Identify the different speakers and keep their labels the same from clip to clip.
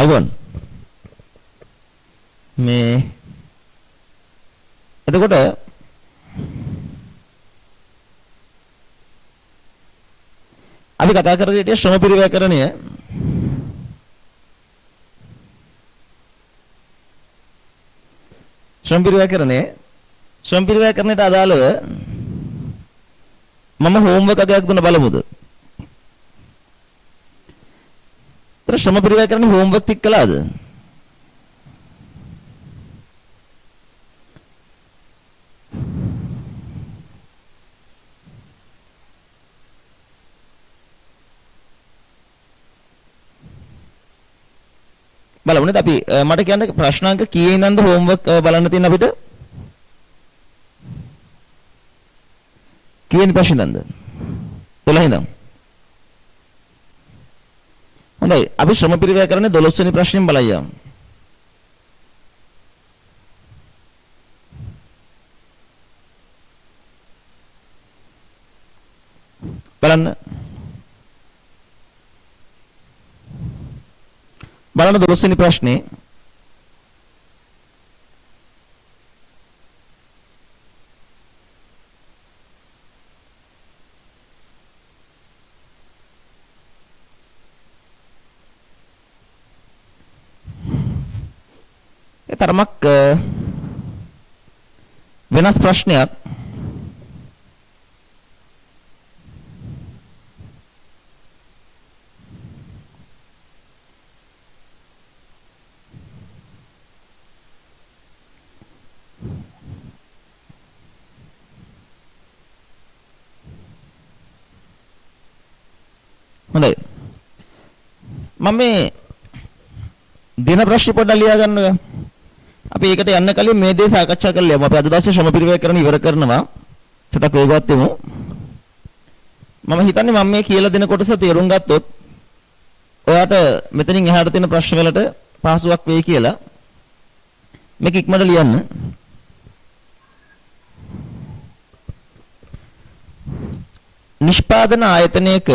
Speaker 1: අයිබෝන් මේ එතකොට අපි කතා කරගෙන හිටිය ශ්‍රම පරිවර්තනය ශ්‍රම පරිවර්තනයට අදාළව මම හෝම්වර්ක් එකක් දුන්න බලමුද? ශ්‍රම පරිවර්තනයේ හෝම්වර්ක් ටික කළාද? බලමුනේ අපි මට කියන්න ප්‍රශ්නාංක කීයේ ඉඳන්ද හෝම්වර්ක් බලන්න තියෙන අපිට? කීවෙනි ප්‍රශ්නේ ඉඳන්ද? 12 ඉඳන්. හොඳයි අපි ශ්‍රම පරිවර්තනයේ 12 වෙනි ප්‍රශ්نين බලයියා. බලන්න 12 වෙනි ප්‍රශ්නේ තරමක් වෙනස් ප්‍රශ්නයක්. හොඳයි මම මේ දින ප්‍රශ්න පොඩ්ඩක් ලියා ගන්නවා. අපි ඒකට යන්න කලින් මේ දේ සාකච්ඡා කරලා යමු. අපි අද දවසේ ශ්‍රම පරිවර්තන ඉවර කරනවා. චුට්ටක් වේගවත් වෙමු. මම හිතන්නේ මම මේ කියලා දෙන කොටස තේරුම් ගත්තොත් ඔයාට මෙතනින් එහාට තියෙන ප්‍රශ්න වලට පහසුවක් වෙයි කියලා. මේක ඉක්මනට ලියන්න. නිෂ්පාදන ආයතනයක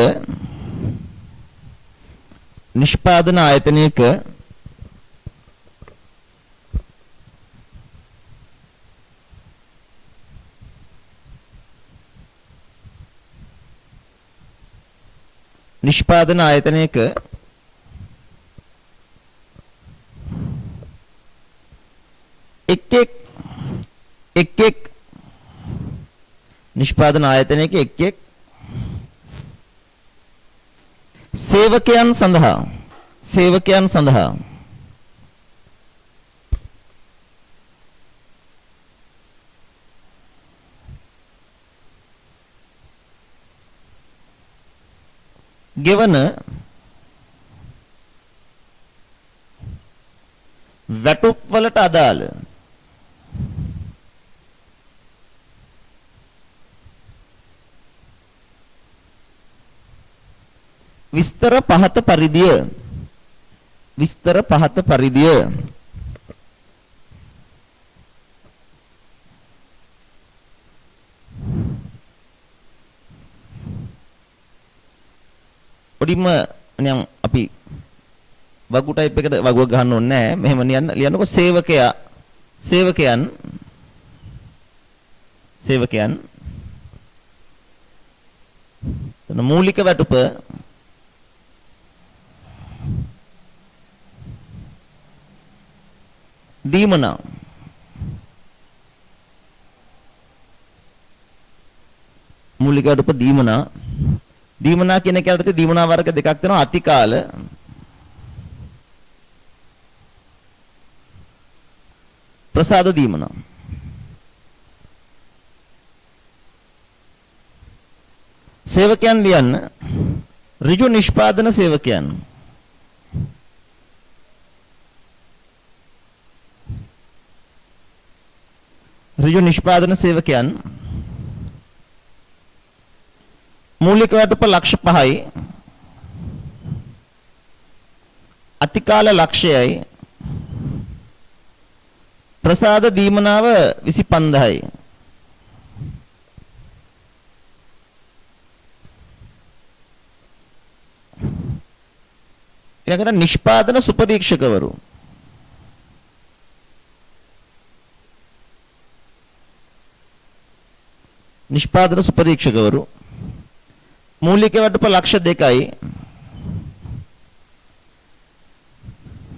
Speaker 1: එක් සේවකයන් සඳහා ගෙවන වැටුප් වලට අදාළ විස්තර පහත පරිදිය පොඩිම නිකන් අපි වගු ටයිප් එකට වගුවක් ගහන්න ඕනේ නැහැ. මෙහෙම ලියන්නකො සේවකයන් තන මූලික වැටුප දීමනා දීමනා කියන එක යටතේ දීමනා වර්ග දෙකක් තියෙනවා. අතිකාල ප්‍රසාද දීමනා. සේවකයන් ලියන්න ඍජු නිෂ්පාදන සේවකයන්. මූලික වැටුප ලක්ෂ 5යි. අතිකාල ලක්ෂයයි. ප්‍රසාද දීමනාව 25000යි. ඊළඟට නිෂ්පාදන සුපරීක්ෂකවරු. නිෂ්පාදන සුපරීක්ෂකවරු මූලික වටුප ලක්ෂ 2යි.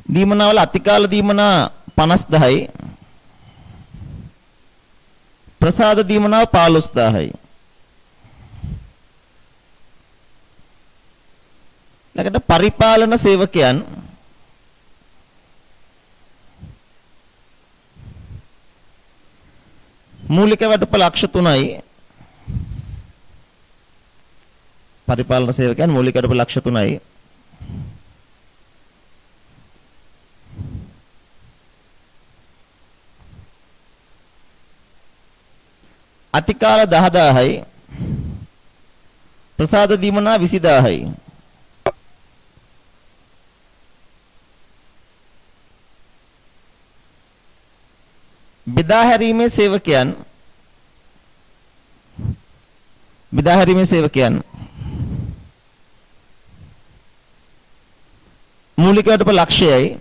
Speaker 1: දීමනාවල අතිකාල දීමනා 50000යි. ප්‍රසාද දීමනාව 15000යි. ඊළඟට පරිපාලන සේවකයන් මූලික වටුප ලක්ෂ 3යි. පරිපාලන සේවකයන් මූලික වටුප ලක්ෂ 3යි. අතිකාල 10000යි. ප්‍රසාද දීමනා 20000යි. බෙදා හැරීමේ සේවකයන් මූලික වටුප ලක්ෂයයි.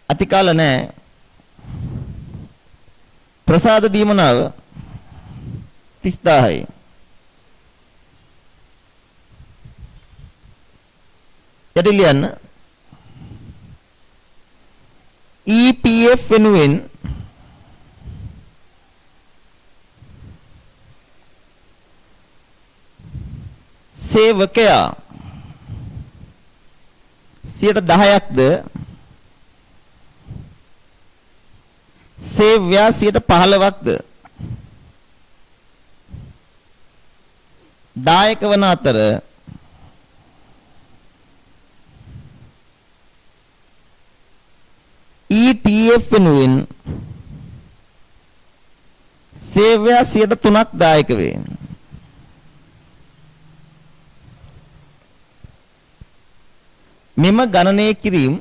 Speaker 1: අතිකාල නැහැ. ප්‍රසාද දීමනාව 30000යි. යටි ලියන්න. EPF වෙනුවෙන් සේවකයා 10%ක්ද සේව්‍යා 15%ක්ද දායක වන අතර ETF වෙනුවෙන් සේව්‍යා 3%ක් දායක වේ. මෙම ගණනය කිරීම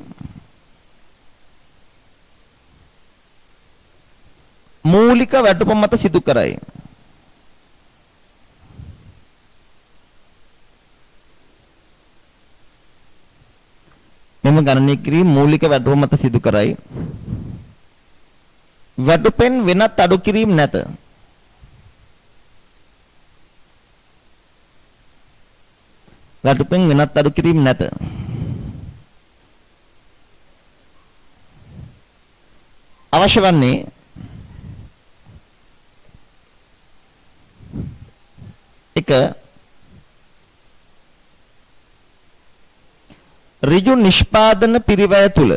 Speaker 1: මූලික වැටුප මත සිදු කරයි. මෙම ගණනය කිරීම මූලික වැටුප මත සිදු කරයි. වැටුපෙන් වෙනත් අඩු කිරීම නැත. වැටුපෙන් වෙනත් අඩු කිරීම නැත. අවශ්‍ය වන්නේ එක ඍජු නිෂ්පාදන පිරිවැය තුල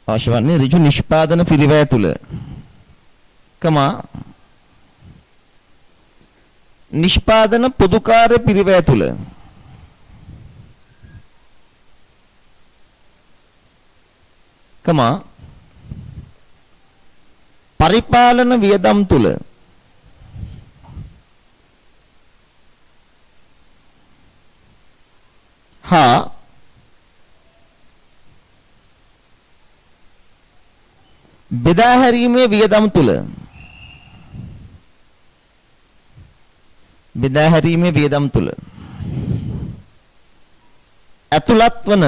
Speaker 1: අවශ්‍ය වන්නේ ඍජු නිෂ්පාදන පිරිවැය තුල නිෂ්පාදන පොදුකාර්ය පිරිවැය තුල පරිපාලන වියදම් තුල හා බෙදා හැරීමේ වියදම් තුල ඇතුළත් වන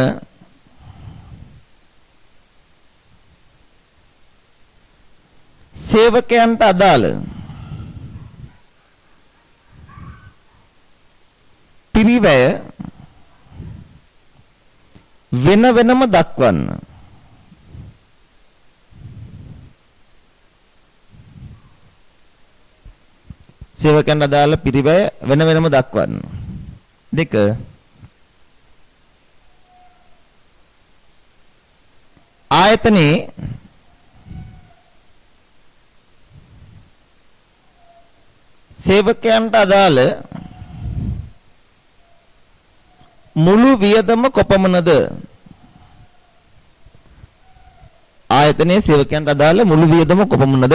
Speaker 1: සේවකයන්ට අදාළ පිරිවැය වෙන වෙනම දක්වන්න. සේවකයන්ට අදාළ පිරිවැය වෙන වෙනම දක්වන්න. 2 ආයතනයේ සේවකයන්ට අදාළ මුළු වියදම කොපමණද? ආයතනයේ සේවකයන්ට අදාළ මුළු වියදම කොපමණද?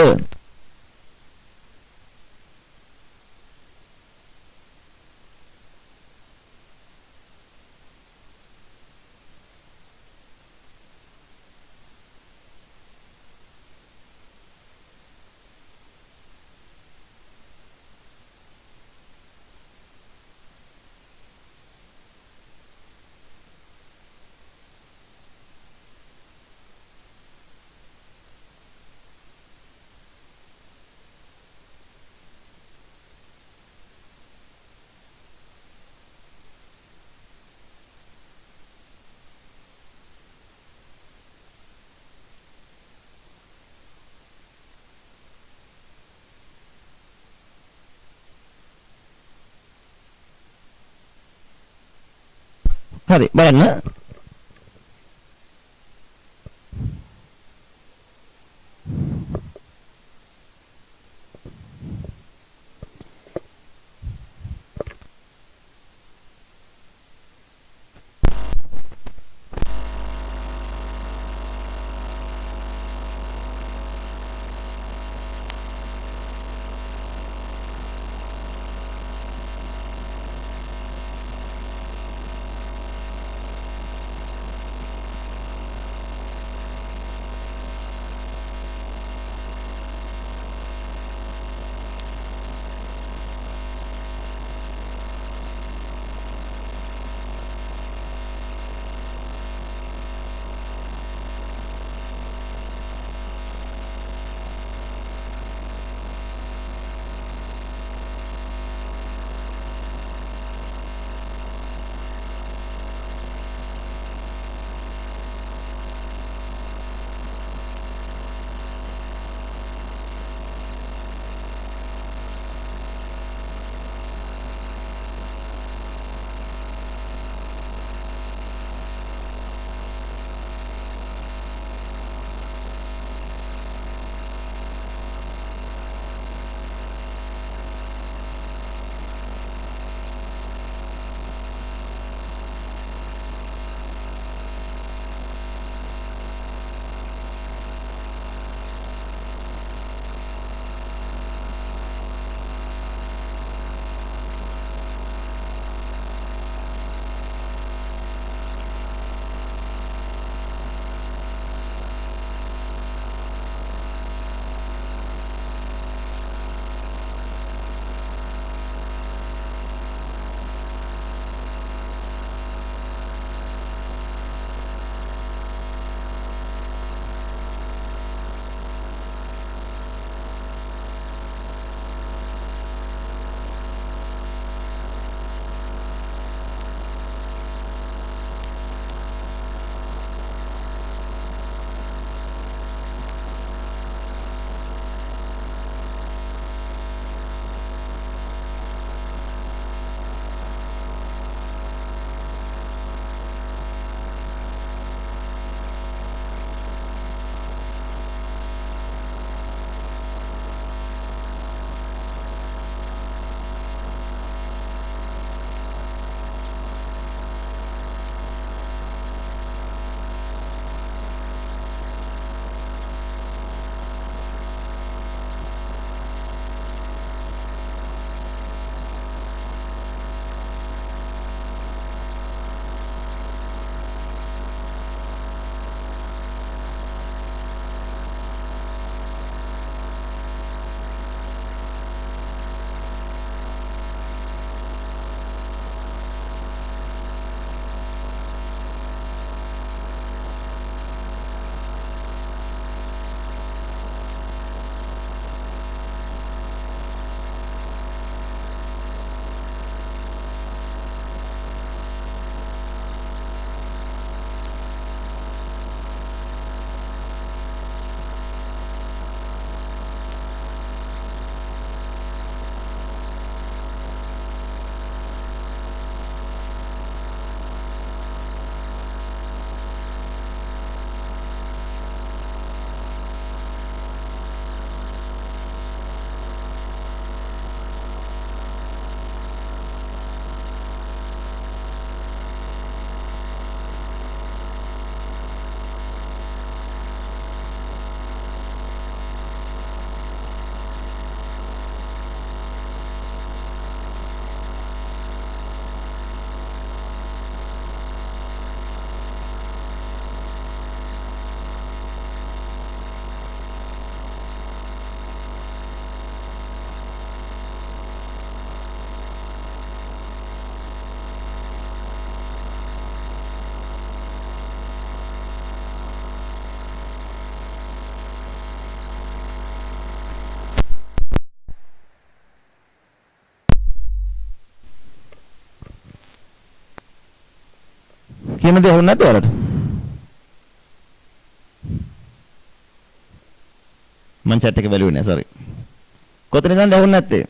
Speaker 1: හරි බලන්න. කියන දේ හුන්නේ නැද්ද ඔයාලට? මං chat එක බැලුවේ නෑ, sorry. කොතනින්ද ඇහුන්නේ නැත්තේ?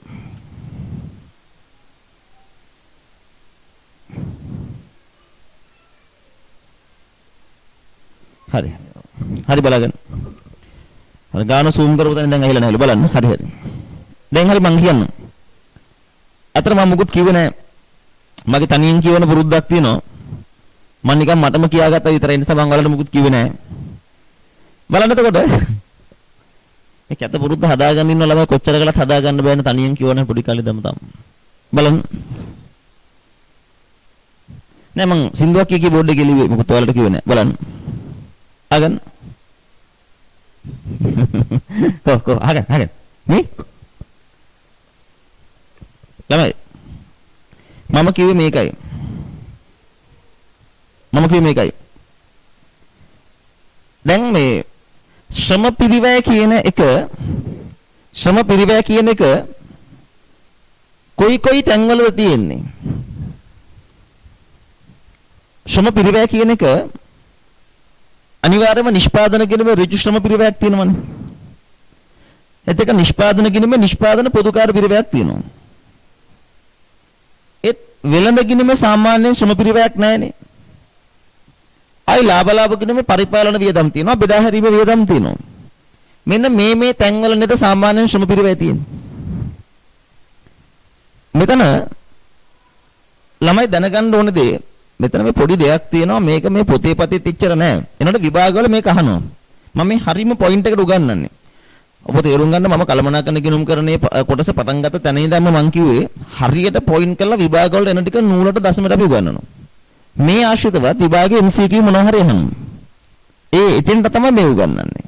Speaker 1: හරි. හරි බලගන්න. අර ගාන zoom කරපුවා දැන් ඇහිලා නැහැලු බලන්න. හරි හරි. දැන් හරි මං කියන්නම්. අතර මම මුකුත් කිව්වේ නැහැ. මගේ තනියෙන් කියවන පුරුද්දක් තියෙනවා. මම නිකන් මටම කියාගත්තා විතරයි. ඒ නිසා මං වලට මුකුත් කිව්වේ නැහැ. බලන්න එතකොට මේ කැත පුරුද්ද හදාගන්න ඉන්න ළමයි කොච්චර කළත් හදාගන්න බෑනේ තනියෙන් කියවන පොඩි කාලේ දම තම. බලන්න. නෑ මං සින්දුවක් කිය බෝඩ් එකේ ලිව්වේ මොකද ඔයාලට කිව්වේ නෑ. බලන්න. අහගන්න. කො අහගන්න. මේ ළමයි මම කිව්වේ මේකයි. දැන් මේ ශ්‍රම පිරිවැය කියන එක කොයි තැන්වලද තියෙන්නේ? ශ්‍රම පිරිවැය කියන එක අනිවාර්යයෙන්ම නිෂ්පාදන කිරීමේ ඍජු ශ්‍රම පිරිවැයක් තියෙනවනේ. එතක නිෂ්පාදන කිරීමේ නිෂ්පාදන පොදුකාර පිරිවැයක් තියෙනවා. ඒත් වෙළඳ කිරීමේ සාමාන්‍ය ශ්‍රම පිරිවැයක් නැහැනේ. අයි ලාභ කිරීමේ පරිපාලන වියදම් තියෙනවා, බෙදා හැරීමේ වියදම් තියෙනවා. මෙන්න මේ තැන්වල නේද සාමාන්‍ය ශ්‍රම පිරිවැය තියෙන්නේ. මෙතන ළමයි දැනගන්න ඕනේ දේ මෙතන මේ පොඩි දෙයක් තියෙනවා මේක මේ පොතේ පතෙත් ඉච්චර නෑ. එනකොට විභාගවල මේක අහනවා. මම මේ හරීම පොයින්ට් එකට උගන්වන්නේ. ඔබ තේරුම් ගන්න මම කළමනාකරන ගිණුම් කරන්නේ කොටස පටන් ගත්ත තැන ඉඳන්ම මම කිව්වේ හරියට පොයින්ට් කරලා විභාගවල එන ටික නූලට දශමයට අපි උගන්වනවා. මේ ආශ්‍රිතවත් විභාගයේ MCQ මොනවා හරි අහනවා. එතෙන්ට තමයි මේ උගන්වන්නේ.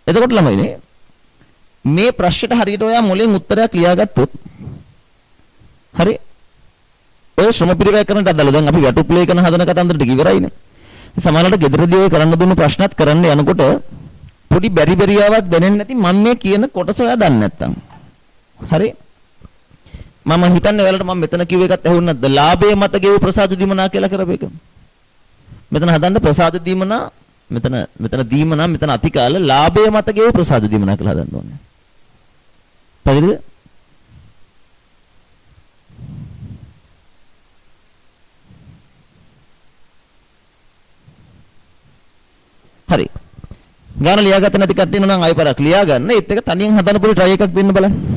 Speaker 1: එතකොට ළමයිනේ මේ ප්‍රශ්නෙට හරියට ඔයා මුලින් උත්තරයක් ලියාගත්තොත් හරි ඔය ශ්‍රම පිරිවැය කරන්නට අදාළ දැන් අපි වැටු ප්ලේ කරන හදන කතන්දර ටික ඉවරයිනේ. සමහරවිට ගෙදරදී ඔය කරන්න දුන්න ප්‍රශ්නත් කරන්න යනකොට පොඩි බැරිබැරියාවක් දැනෙන්නේ නැති මම මේ කියන කොටස ඔයා දන්නේ නැත්තම්. හරි? මම හිතන්නේ ඔයාලට මම මෙතන කිව්ව එකත් ඇහුන්නේ නැද්ද? ලාභය මත ගෙවූ ප්‍රසාද දීමනා කියලා කරපේක. මෙතන හදන්න ප්‍රසාද දීමනා මෙතන දීමනා මෙතන අතිකාල ලාභය මත ගෙවූ ප්‍රසාද දීමනා කියලා හදන්න ඕනේ. පැහැදිලිද? හරි. ගාන ලියාගත්ත නැති කට්ටිය නම් ආයෙ පාරක් ලියා ගන්න. ඒත් එක තනියෙන් හදන්න පොඩි try එකක් දෙන්න බලන්න.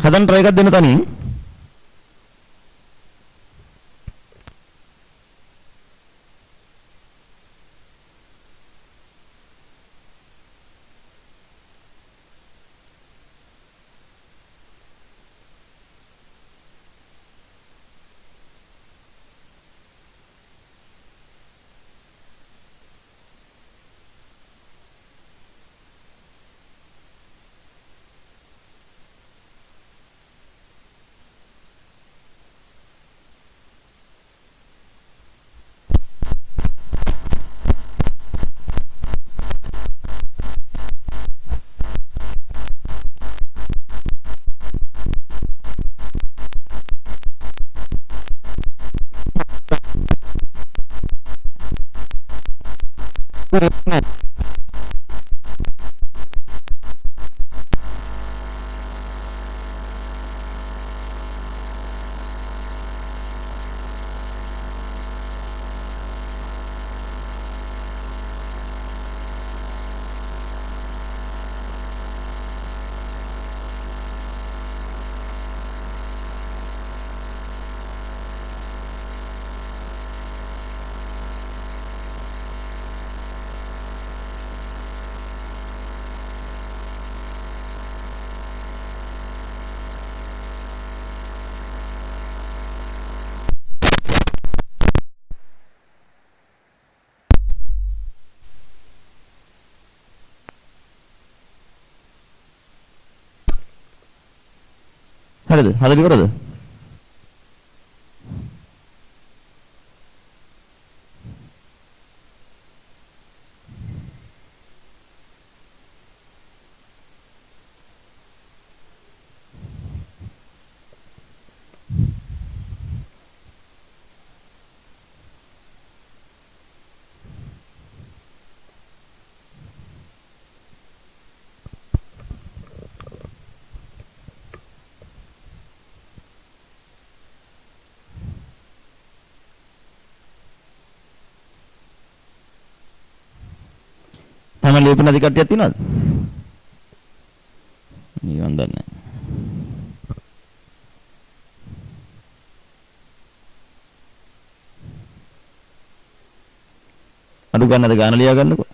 Speaker 1: හදන්න try එකක් දෙන්න තනියෙන්. හරිද? හදලා ඉවරද? තමයි ලියපු නැති කට්ටියක් තියෙනවද? නිවන් දන්නේ. අඩු ගන්නද ගාන ලියා ගන්නකො.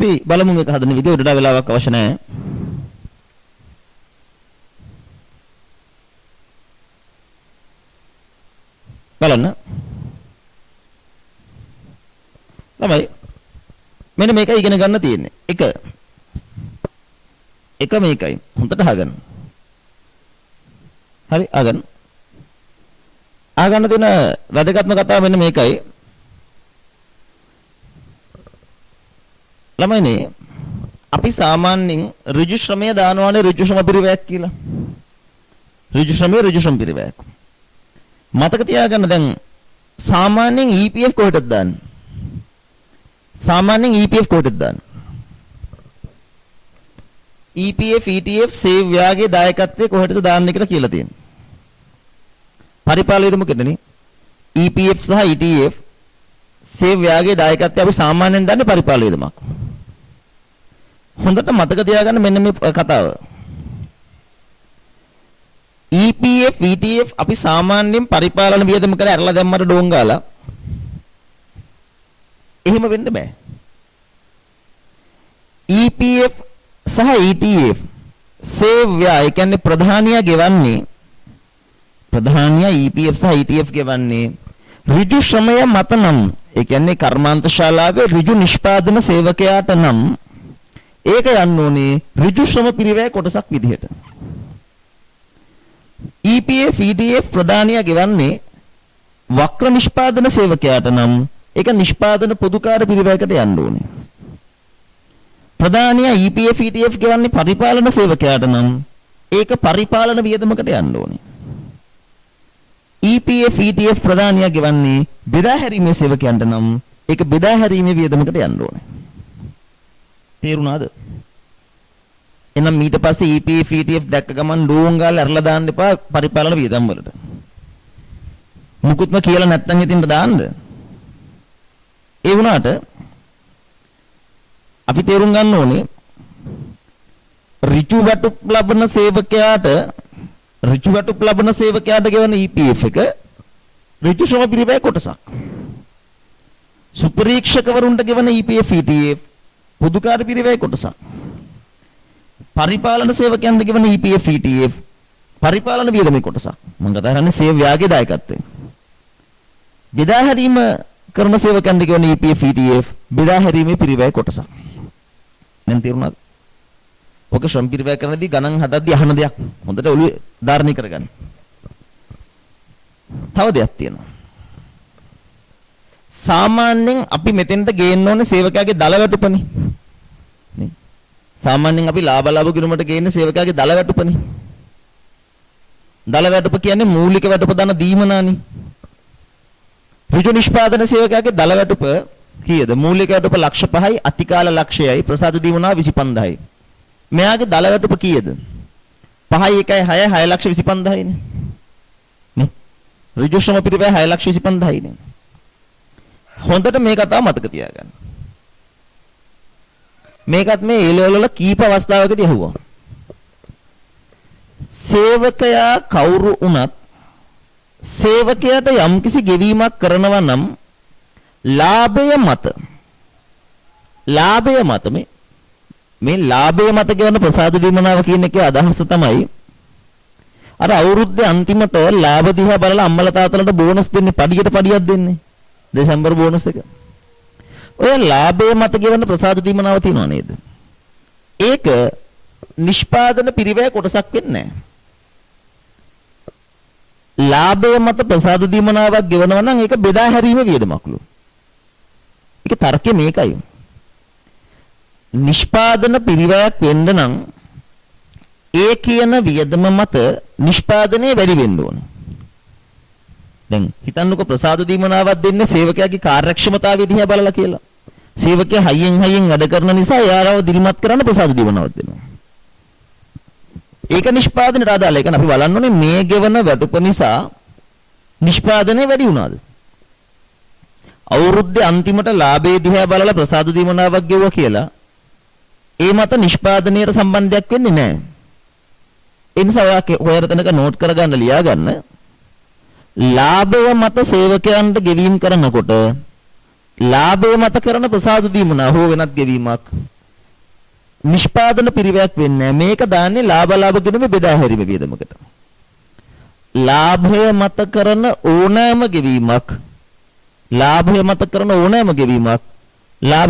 Speaker 1: අපි බලමු මේක හදන විදිය. උඩට වෙලාවක් අවශ්‍ය නැහැ. බලන්න. ළමයි මෙන්න මේකයි ඉගෙන ගන්න තියෙන්නේ. එක මේකයි. හොඳට අහගන්න. හරි අහගන්න. අහගන්න තියෙන වැදගත්ම කතාව මෙන්න මේකයි. ළමයිනේ අපි සාමාන්‍යයෙන් ඍජු ශ්‍රමය දානවානේ ඍජු ශ්‍රම පිරිවැයක් කියලා. ඍජු ශ්‍රමය ඍජු ශ්‍රම පිරිවැයක්. මතක තියාගන්න දැන් සාමාන්‍යයෙන් EPF කොහෙටද දාන්නේ? සාමාන්‍යයෙන් EPF කොහෙටද දාන්නේ? EPF ETF සේව් ව්‍යාගේ දායකත්වයේ කොහෙටද දාන්නේ කියලා කියලා තියෙනවා. පරිපාලනයේද මොකදනේ? EPF සහ ETF සේව් ව්‍යාගේ දායකත්වයේ අපි සාමාන්‍යයෙන් දාන්නේ පරිපාලනයේදමක්. හොඳට මතක තියාගන්න මෙන්න මේ කතාව. EPF ETF අපි සාමාන්‍යයෙන් පරිපාලන වියදම කරලා අරලා දැම්මට ඩෝංගාලා එහෙම වෙන්න බෑ. EPF සහ ETF සේව් ව්‍යා ඒ කියන්නේ ප්‍රධානියා ගෙවන්නේ ප්‍රධානියා EPF සහ ETF ගෙවන්නේ ඍජු ශ්‍රමය මත නම් ඒ කියන්නේ කර්මාන්ත ශාලාවේ ඍජු නිෂ්පාදන සේවකයාට නම් ඒක යන්න ඕනේ ඍජු ශ්‍රම පිරිවැය කොටසක් විදිහට. EPF ETF ප්‍රධානියා ගෙවන්නේ වක්‍ර නිෂ්පාදන සේවකයාට නම් ඒක නිෂ්පාදන පොදුකාර පිරිවැයකට යන්න ඕනේ. ප්‍රධානියා EPF ETF ගෙවන්නේ පරිපාලන සේවකයාට නම් ඒක පරිපාලන වියදමකට යන්න ඕනේ. EPF ETF ප්‍රධානියා ගෙවන්නේ බෙදා හැරීමේ සේවකයන්ට නම් ඒක බෙදා හැරීමේ වියදමකට යන්න ඕනේ. තේරුණාද? එහෙනම් ඊට පස්සේ EPF ETF දැක්ක ගමන් ඩෝංගාල ඇරලා දාන්න එපා පරිපාලන වියදම් වලට. මුකුත්ම කියලා නැත්නම් ඉතින් දාන්න. ඒ වුණාට අපි තේරුම් ගන්න ඕනේ ඍජු වැටුප් ලබන සේවකයාට ගෙවන EPF එක ඍජු ශ්‍රම පිරිවැය කොටසක්. සුපරීක්ෂකවරුන්ට ගෙවන EPF ETF පොදුකාර පිරිවැය කොටසක්. පරිපාලන සේවකයන්ට ගෙවන EPF ETF පරිපාලන වියදමේ කොටසක්. මම කතා කරන්නේ සේව් ව්‍යාගේ දායකත්වයෙන්. බෙදා හැරීම කරන සේවකයන්ට ගෙවන EPF ETF බෙදා හැරීමේ පිරිවැය කොටසක්. දැන් තේරුණාද? ඔක ශ්‍රම පිරිවැය කරනදී ගණන් හදද්දී අහන දෙයක්. හොඳට ඔළුවේ ධාරණය කරගන්න. තව දෙයක් තියෙනවා. සාමාන්‍යයෙන් අපි මෙතෙන්ට ගේන්න ඕනේ සේවකයාගේ දල වැටුපනේ. නේ? සාමාන්‍යයෙන් අපි ලාභ ගිණුමට ගේන්නේ සේවකයාගේ දල වැටුපනේ. දල වැටුප කියන්නේ මූලික වැටුප දන දීමනානේ. ඍජු නිෂ්පාදන සේවකයාගේ දල වැටුප කීයද? මූලික වැටුප ලක්ෂ 5යි, අතිකාල ලක්ෂයයි, ප්‍රසාද දීමනාව 25000යි. මෙයාගේ දල වැටුප කීයද? 5යි 1යි 6යි 6,25,000යි නේ. නේ? ඍජු ශ්‍රම පිරිවැය 6,25,000යි නේ. හොඳට මේ කතාව මතක තියාගන්න. මේකත් මේ A-level වල කීප අවස්ථාවකදී අහුවා. සේවකයා කවුරු වුණත් සේවකයාට යම්කිසි ගෙවීමක් කරනවා නම් ලාභය මත මේ ලාභය මත ගෙවන ප්‍රසාද දීමනාව කියන එකේ අදහස තමයි අර අවුරුද්දේ අන්තිමට ලාභ දිහා බලලා අම්මලා තාත්තලාට බෝනස් දෙන්නේ පඩියට පඩියක් දෙන්නේ. දෙසැම්බර් බෝනස් එක. ඔය ලාභය මත ගෙවන ප්‍රසාද දීමනාව තියෙනව නේද? ඒක නිෂ්පාදන පිරිවැය කොටසක් වෙන්නේ නැහැ. ලාභය මත ප්‍රසාද දීමනාවක් ගෙවනවා නම් ඒක බෙදා හැරීමේ වියදමක්ලු. ඒක තර්කය මේකයි. නිෂ්පාදන පිරිවැයක් වෙන්න නම් ඒ කියන වියදම මත නිෂ්පාදනය වැඩි වෙන්න ඕන. දැන් හිතන්නකො ප්‍රසාද දීමනාවක් දෙන්නේ සේවකයාගේ කාර්යක්ෂමතාවය දිහා බලලා කියලා. සේවකයා හයියෙන් වැඩ කරන නිසා එයාරව දිරිමත් කරන්න ප්‍රසාද දීමනාවක් දෙනවා. ඒක නිෂ්පාදනයට අදාළයි. ඒක අපි බලන්න ඕනේ මේ ගෙවන වැටුප නිසා නිෂ්පාදනය වැඩි වුණාද? අවුරුද්දේ අන්තිමට ලාභයේ දිහා බලලා ප්‍රසාද දීමනාවක් ගෙවුවා කියලා ඒ මත නිෂ්පාදනයට සම්බන්ධයක් වෙන්නේ නැහැ. ඒ නිසා ඔයාලා තැනක නෝට් කරගන්න ලියා ගන්න. ලාභය මත සේවකයන්ට ගෙවීම කරනකොට ලාභය මත කරන ප්‍රසාද දීමනා හෝ වෙනත් ගෙවීමක් නිෂ්පාදන පිරිවැයක් වෙන්නේ නැහැ. මේක දාන්නේ ලාභ ගිණුමේ බෙදා හැරීම වියදමකට. ලාභය මත කරන ඕනෑම ගෙවීමක්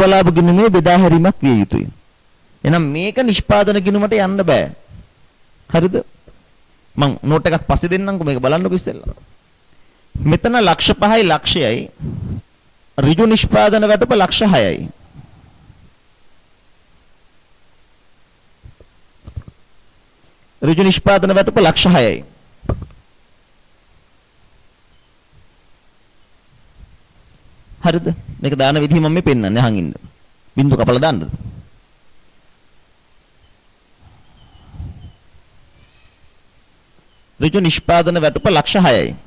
Speaker 1: ලාභ ගිණුමේ බෙදා හැරීමක් විය යුතුයි. එහෙනම් මේක නිෂ්පාදන ගිණුමට යන්න බෑ. හරිද? මම නෝට් එකක් පස්සේ දෙන්නම්කෝ මේක බලන්නකෝ ඉස්සෙල්ලා. මෙතන ලක්ෂ 5යි ලක්ෂයයි ඍජු නිෂ්පාදන වැටුප ලක්ෂ 6යි. ඍජු නිෂ්පාදන වැටුප ලක්ෂ 6යි. හරිද? මේක දාන විදිහ මම මේ පෙන්නන්නේ අහන් ඉන්න. බින්දු කපලා දාන්නද? ඍජු නිෂ්පාදන වැටුප ලක්ෂ 6යි.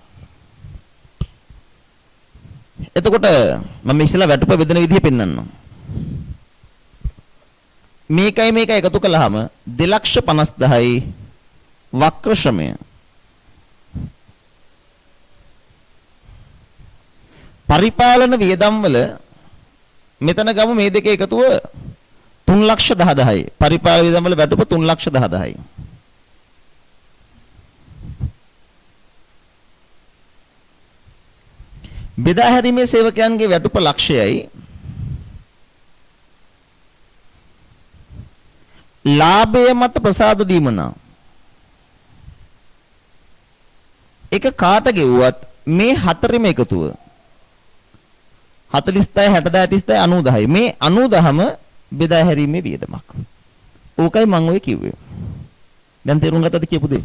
Speaker 1: එතකොට මම ඉස්සෙල්ලා වැටුප බෙදෙන විදිහ පෙන්නන්නම්. මේකයි මේක එකතු කළාම 2,50,000යි වක්‍ර ශ්‍රමය. පරිපාලන වියදම් වල මෙතන ගමු මේ දෙක එකතුව 3,10,000යි. පරිපාලන වියදම් වල වැටුප 3,10,000යි. බෙදා හැරීමේ සේවකයන්ගේ වැටුප ලක්ෂයයි. ලාභය මත ප්‍රසාද දීමනා. එක කාට ගෙවුවත් මේ හතරෙම එකතුව 46 60 30 90යි. මේ 90ම බෙදා හැරීමේ වියදමක්. ඕකයි මම ඔය කිව්වේ. දැන් තේරුම් ගත්තද කියපු දේ?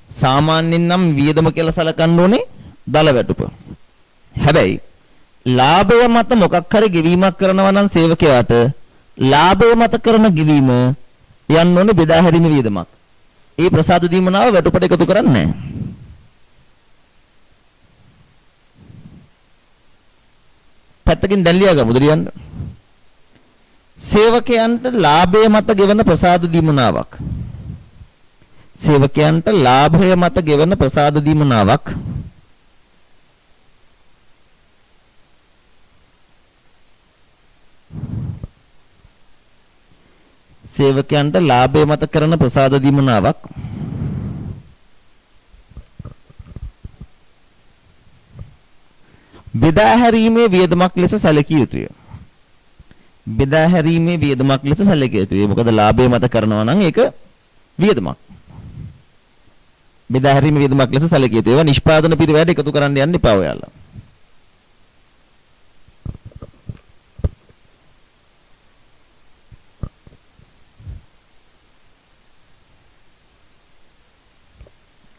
Speaker 1: සාමාන්‍යයෙන් නම් වියදම කියලා සලකන්න ඕනේ දල වැටුප. හැබැයි ලාභය මත මොකක් හරි ගෙවීමක් කරනවා නම් සේවකයාට ලාභය මත කරන ගෙවීම යන්න ඕනේ බෙදා හැරීමේ වියදමක්. ඒ ප්‍රසාද දීමනාව වැටුපට එකතු කරන්නේ නැහැ. පැත්තකින් දැන් ලියා ගමුද ලියන්න. සේවකයන්ට ලාභය මත ගෙවන ප්‍රසාද දීමනාවක්. සේවකයන්ට ලාභය මත ගෙවන ප්‍රසාද දීමනාවක් සේවකයන්ට ලාභය මත කරන ප්‍රසාද දීමනාවක් බෙදා හැරීමේ වියදමක් ලෙස සැලකිය යුතුය. බෙදා හැරීමේ වියදමක් ලෙස සැලකිය යුතුය. මොකද ලාභය මත කරනවා නම් ඒක වියදමක්. බෙදා හැරීමේ වියදමක් ලෙස සැලකිය යුතුය. ඒවා නිෂ්පාදන පිරිවැයට එකතු කරන්න යන්න එපා ඔයාලා.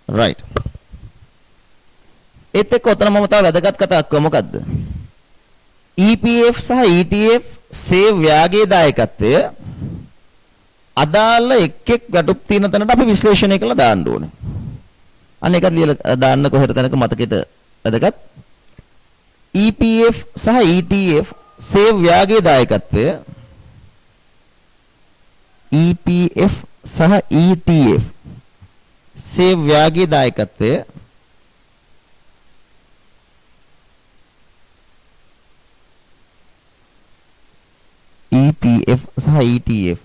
Speaker 1: right. ඒත් එක්ක ඔතන මම තව වැදගත් කතාවක් කිව්වා මොකද්ද? EPF සහ ETF සේව් ව්‍යාගයේ දායකත්වය අදාළ එක් ගැටුම් තියෙන තැනට අපි විශ්ලේෂණය කරලා දාන්න ඕනේ. අන්න ඒකත් ලියලා දාන්න කොහෙට තැනක මතකෙට වැදගත්. EPF සහ ETF සේව් ව්‍යාගයේ දායකත්වය EPF සහ ETF සේව් ව්‍යාගයේ දායකත්වය EPF සහ ETF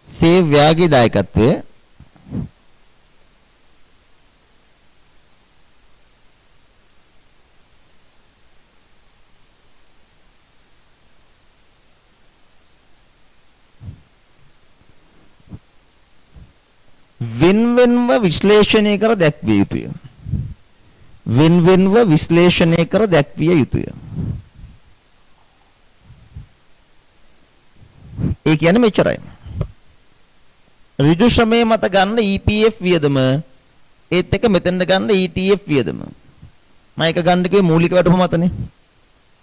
Speaker 1: සේව් ව්‍යාගයේ දායකත්වය වෙන්වෙන්ව විශ්ලේෂණය කර දැක්විය යුතුය. වෙන්වෙන්ව විශ්ලේෂණය කර දැක්විය යුතුය. ඒ කියන්නේ මෙච්චරයි. ඍජු ශ්‍රමයේ මත ගන්න EPF වියදම ඒත් එක මෙතෙන්ද ගන්න ETF වියදම. මම එක ගන්න කිව්වේ මූලික වැටුප මතනේ.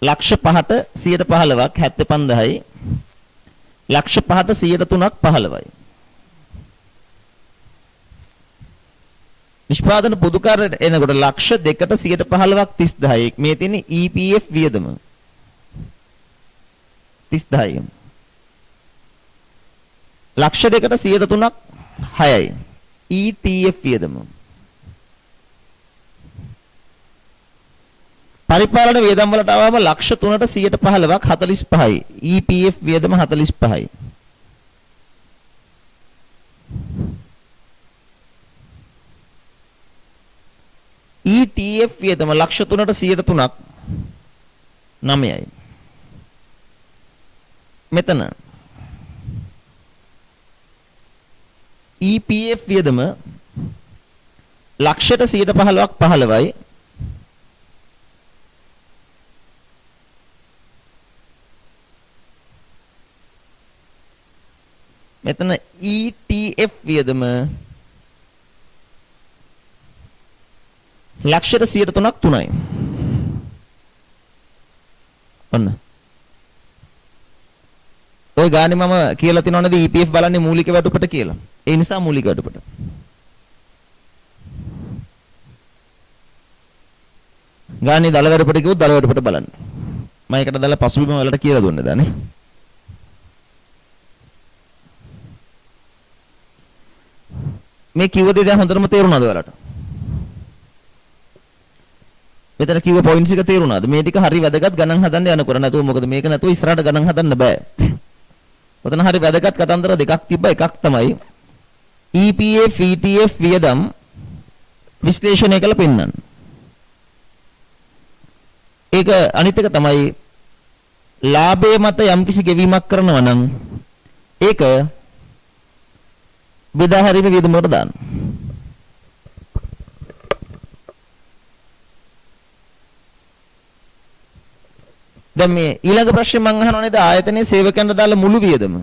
Speaker 1: ලක්ෂ 5ට 115ක් 75000යි. ලක්ෂ 5ට 103ක් 15යි. නිෂ්පාදන පොදු කාර්යයට එනකොට ලක්ෂ 2ට 115ක් 30000යි. මේ තියෙන්නේ EPF වියදම 30000යි. ලක්ෂ 2ට 103ක් 6යි. ETF වියදම. පරිපාලන වියදම් වලට ආවම ලක්ෂ 3ට 115ක් 45යි. EPF වියදම 45යි. ETF වියදම ලක්ෂ 3ට 103ක් 9යි. මෙතන EPF වියදම ලක්ෂයට 115ක් 15යි. මෙතන ETF වියදම ලක්ෂයට 103ක් 3යි. ඔන්න. ඔය ගානේ මම කියලා තිනව නේද EPF බලන්නේ මූලික වැටුපට කියලා. ඒ නිසා මූලික වැටුපට. ගානේ දල වැටුපට කිව්වොත් දල වැටුපට බලන්න. මම ඒකට දාලා පසුබිම වලට කියලා දුන්නේ දානේ. මේ කිව්ව දේ දැන් හොඳටම තේරුණාද ඔයාලට? මෙතන කිව්ව පොයින්ට්ස් එක තේරුණාද? මේ ටික හරි වැදගත් ගණන් හදන්න යනකොට නැතුව මොකද මේක නැතුව ඉස්සරහට ගණන් හදන්න බෑ. ඔතන හරි වැදගත් කතන්දර දෙකක් තිබ්බා. එකක් තමයි EPF ETF වියදම් විශ්ලේෂණය කළ පෙන්නන්න. ඒක අනිත් එක තමයි ලාභයේ මත යම්කිසි ගෙවීමක් කරනවා නම් ඒක බෙදා හැරීම වියදම වලට දාන්න. දැන් මේ ඊළඟ ප්‍රශ්නේ මම අහනවා නේද ආයතනයේ සේවකයන්ට දාලා මුළු වියදම.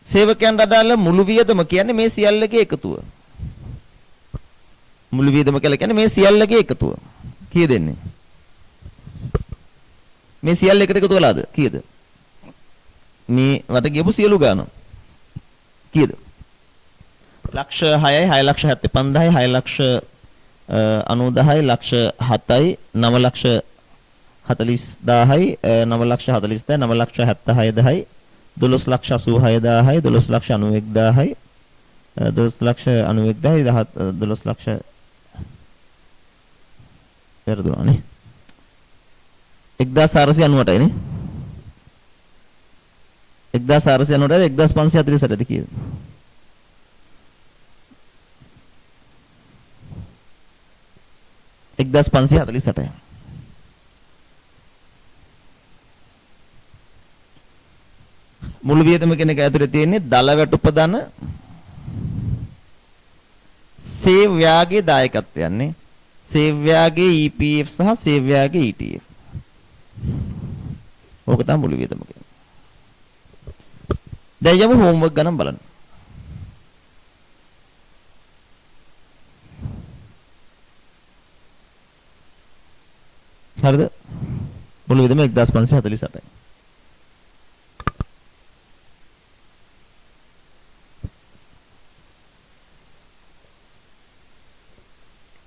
Speaker 1: සේවකයන්ට දාලා මුළු වියදම කියන්නේ මේ සියල්ලගේ එකතුව. මුළු වියදම කියලා කියන්නේ මේ සියල්ලගේ එකතුව. කීයද දෙන්නේ? මේ සියල්ල එකට එකතු කළාද? කීයද? මේ වට ගියපු සියලු ගාන. කීයද? ලක්ෂ 6යි 6 ලක්ෂ 75000යි 6 ලක්ෂ 90000යි ලක්ෂ 7යි 9 ලක්ෂ 40000යි 9 ලක්ෂ 40000යි 9 ලක්ෂ 76000යි 12 ලක්ෂ 86000යි 12 ලක්ෂ 91000යි 12 ලක්ෂ 91000යි 12 ලක්ෂ පෙරදුනානේ 1498යි නේ 1498යි 1548ද කීයද? එක්දස් 548යි. මුළු වියදම කෙනෙක් ඇතුලේ තියෙන්නේ දල වැටුප දන සේවයාගේ දායකත්වයන්නේ සේවයාගේ EPF සහ සේවයාගේ ETF. ඕක තමයි මුළු වියදම කියන්නේ. දැන් යමු හෝම්වර්ක් ගණන් බලන්න. හරිද? මුළු වියදම 1548යි.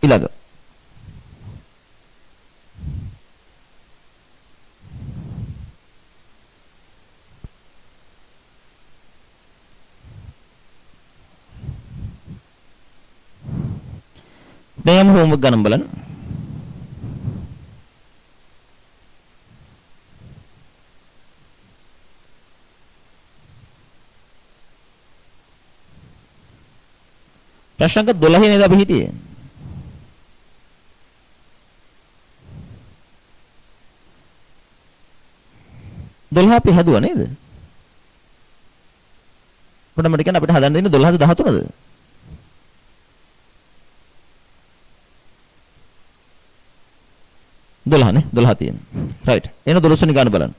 Speaker 1: ඊළඟ දැන් හෝම්වර්ක් ගණන් බලන්න. ප්‍රශ්න අංක 12 නේද අපි හිටියේ? අපි හදුවා නේද? පොඩ්ඩක් කියන්නේ අපිට හදන්න දෙන්නේ 12ද 13ද? 12 නේ 12 තියෙන. රයිට්. එහෙනම් 12 වෙනි ගාන බලන්න.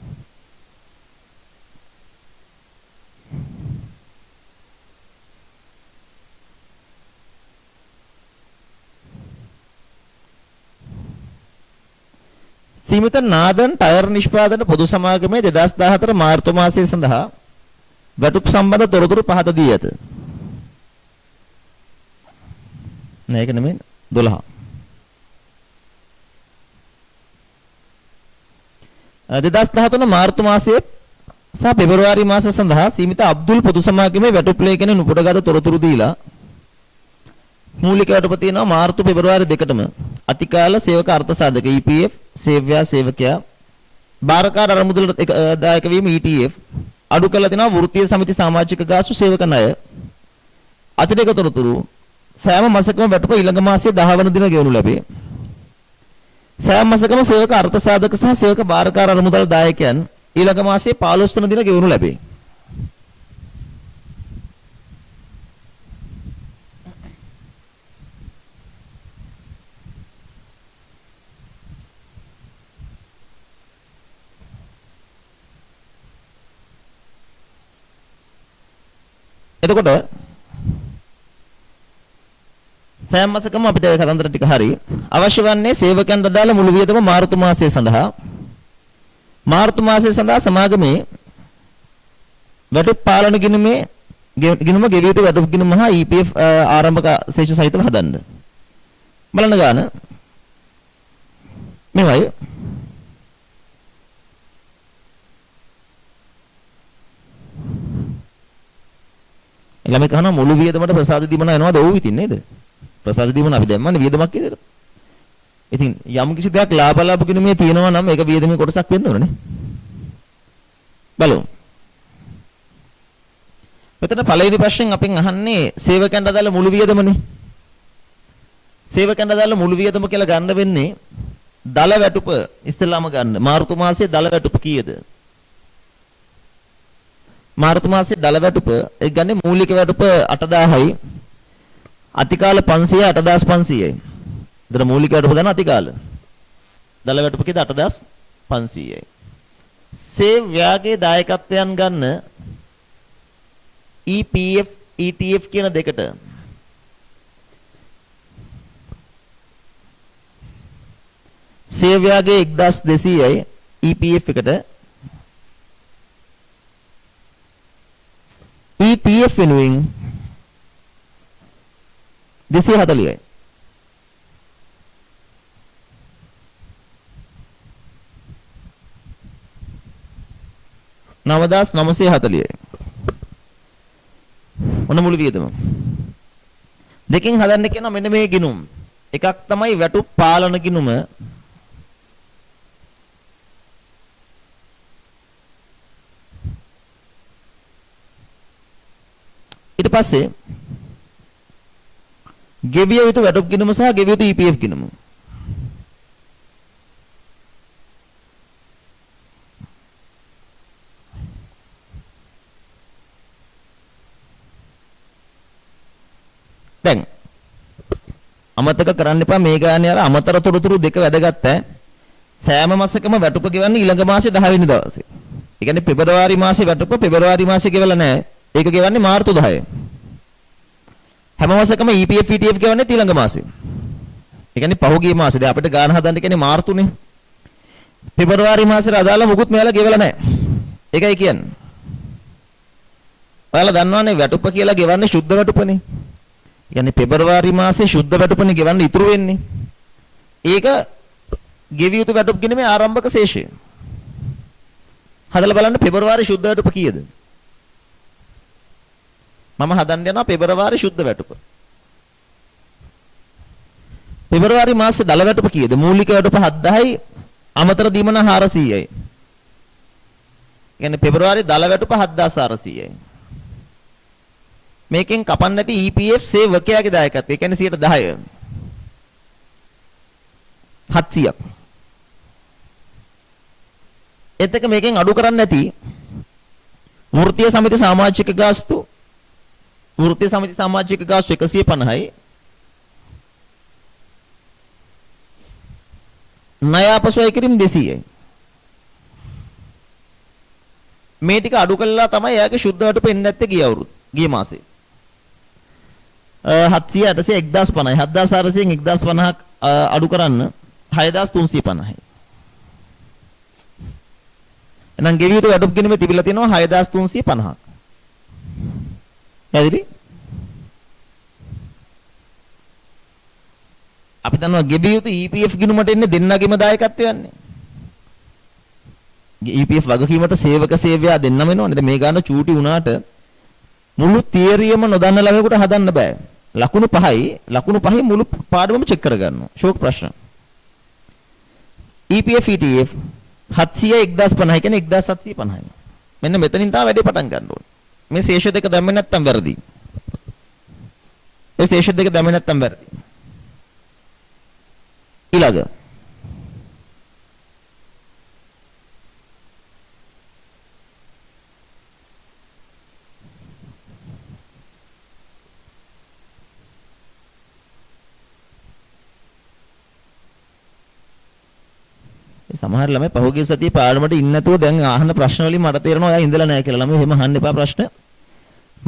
Speaker 1: සීමිත නාදන් ටයර් නිෂ්පාදන පොදු සමාගමේ 2014 මාර්තු මාසයේ සඳහා වැටුප් සම්බන්ධ තොරතුරු පහත දී ඇත. නෑ ඒක නෙමෙයි 12. 2013 මාර්තු මාසයේ සහ පෙබරවාරි මාස සඳහා සීමිත අබ්දුල් පොදු සමාගමේ වැටුප් ලේඛනයේ උපුටගත් තොරතුරු දීලා මූලික වැටුප තියෙනවා මාර්තු පෙබරවාරි දෙකටම අතිකාල සේවක අර්ථ සාධක EPF සේව්‍යා සේවකයා බාරකාර අරමුදල දායක වීම ETF අඩු කළ දෙනවා වෘත්තීය සමිති සමාජික ගාස්තු සේවක ණය අතිරේක තොරතුරු සෑම මාසකම වැටුප ඊළඟ මාසයේ 10 වන දින ගෙවනු ලැබේ. සෑම මාසකම සේවක අර්ථ සාධක සහ සේවක බාරකාර අරමුදල දායකයන් ඊළඟ මාසයේ 15 වන දින ගෙවනු ලැබේ. එතකොට සෑම මාසකම අපිට කතන්දර ටික හරි අවශ්‍ය වන්නේ සේවකයන්ට දාලා මුළු වියදම මාර්තු මාසයේ සඳහා සමාගමේ වැටුප් පාලන ගිණුම ගෙවිය යුතු වැටුප් ගිණුම හා EPF ආරම්භක ශේෂ සහිතව හදන්න. බලන්න ගන්න මේවයි ළමයි කහන මුළු වියදමට ප්‍රසාද දීමන යනවාද? ඔව් ඉතින් නේද? ප්‍රසාද දීමන අපි දැම්මනේ වියදමක් විදියට. ඉතින් යම් කිසි දෙයක් ලාභ ගිණුමේ තියෙනවා නම් ඒක වියදමේ කොටසක් වෙන්න ඕනේ. බලමු. මෙතන පළවෙනි ප්‍රශ්නෙන් අපෙන් අහන්නේ සේවකයන්ට අදාළ මුළු වියදමනේ. සේවකයන්ට අදාළ මුළු වියදම කියලා ගන්න වෙන්නේ දල වැටුප ඉස්සෙල්ලාම ගන්න. මාර්තු මාසයේ දල වැටුප කීයද? මාර්තු මාසයේ දල වැටුප ඒ ගන්නේ මූලික වැටුප 8000යි අතිකාල 500 8500යි. දර මූලික වැටුප දාන අතිකාල. දල වැටුප කීයද 8500යි. සේව්‍යාගේ දායකත්වයන් ගන්න EPF ETF කියන දෙකට සේව්‍යාගේ 1200යි EPF එකට ETF වෙනුවෙන් 240යි. නවදාස් 940යි. ඔන්න මුළු වියදම. දෙකෙන් හදන්න කියනවා මෙන්න මේ ගිණුම්. එකක් තමයි වැටුප් පාලන ගිණුම. ඊට පස්සේ ගෙවිය යුතු වැටුප් ගිණුම සහ ගෙවිය යුතු EPF ගිණුම. දැන් අමතක කරන්න එපා මේ ගානේ අර අමතර තොරතුරු දෙක වැදගත් ඈ. සෑම මාසෙකම වැටුප ගෙවන්නේ ඊළඟ මාසේ 10 වෙනි දවසේ. ඒ කියන්නේ පෙබරවාරි මාසේ වැටුප පෙබරවාරි මාසේ ගෙවලා නැහැ. ඒක ගෙවන්නේ මාර්තු 10. හැම මාසෙකම EPF ETF ගෙවන්නේ ඊළඟ මාසේ. ඒ කියන්නේ පහුගිය මාසේ. දැන් අපිට ගාන හදන්න කියන්නේ මාර්තුනේ. පෙබරවාරි මාසෙට අදාළ මුකුත් මෙයාලා ගෙවලා නැහැ. ඒකයි කියන්නේ. ඔයාලා දන්නවනේ වැටුප කියලා ගෙවන්නේ සුද්ධ වැටුපනේ. يعني පෙබරවාරි මාසේ සුද්ධ වැටුපනේ ගෙවන්න ඉතුරු වෙන්නේ. ඒක ගෙවිය යුතු වැටුප ගෙනීමේ ආරම්භක ශේෂය. හදලා බලන්න පෙබරවාරි සුද්ධ වැටුප කීයද? මම හදන්න යනවා පෙබරවාරි සුද්ධ වැටුප. පෙබරවාරි මාසේ දල වැටුප කීයද? මූලික වැටුප 7000යි අමතර දීමන 400යි. يعني පෙබරවාරි දල වැටුප 7400යි. මේකෙන් කපන්න නැති EPF සේවකයාගේ දායකත්වය. ඒ කියන්නේ 10%. 700ක්. එතක මේකෙන් අඩු කරන්න නැති වෘත්තීය සමිති සමාජික ගාස්තු 150යි. ණය අපසොය කිරීම 200යි. මේ ටික අඩු කළා තමයි එයාගේ සුද්ධ වැටුප එන්නේ නැත්තේ ගිය මාසේ. 700 800 1050යි 7400න් 1050ක් අඩු කරන්න 6350යි. එහෙනම් ගෙවිය යුතු වැටුප් ගිණුමේ තිබිලා තියෙනවා 6350ක්. පැහැදිලි? අපි දන්නවා ගෙවිය යුතු EPF ගිණුමට එන්නේ දෙන්නගෙම දායකත්වයන්නේ. EPF වගකීමට සේවක සේවයා දෙන්නම වෙනවනේ. මේ ගාන චූටි වුණාට මුළු තියරියම නොදන්න ළමයෙකුට හදන්න බෑ. ලකුණු පහේ මුළු පාඩමම චෙක් කරගන්නවා. ෂෝක් ප්‍රශ්න. EPF ETF 700 1050 කියන්නේ 1750. මෙන්න මෙතනින් තමයි වැඩේ පටන් ගන්න ඕනේ. මේ ශේෂ දෙක දැම්මේ නැත්තම් වැරදි. ඒ ශේෂ දෙක දැම්මේ නැත්තම් වැරදි. ඊළඟ සමහර ළමයි පහුගිය සතියේ පාඩමට ඉන්නේ නැතුව දැන් අහන ප්‍රශ්න වලින් මට තේරෙනවා ඔයා ඉඳලා නැහැ කියලා. ළමයි එහෙම අහන්න එපා ප්‍රශ්න.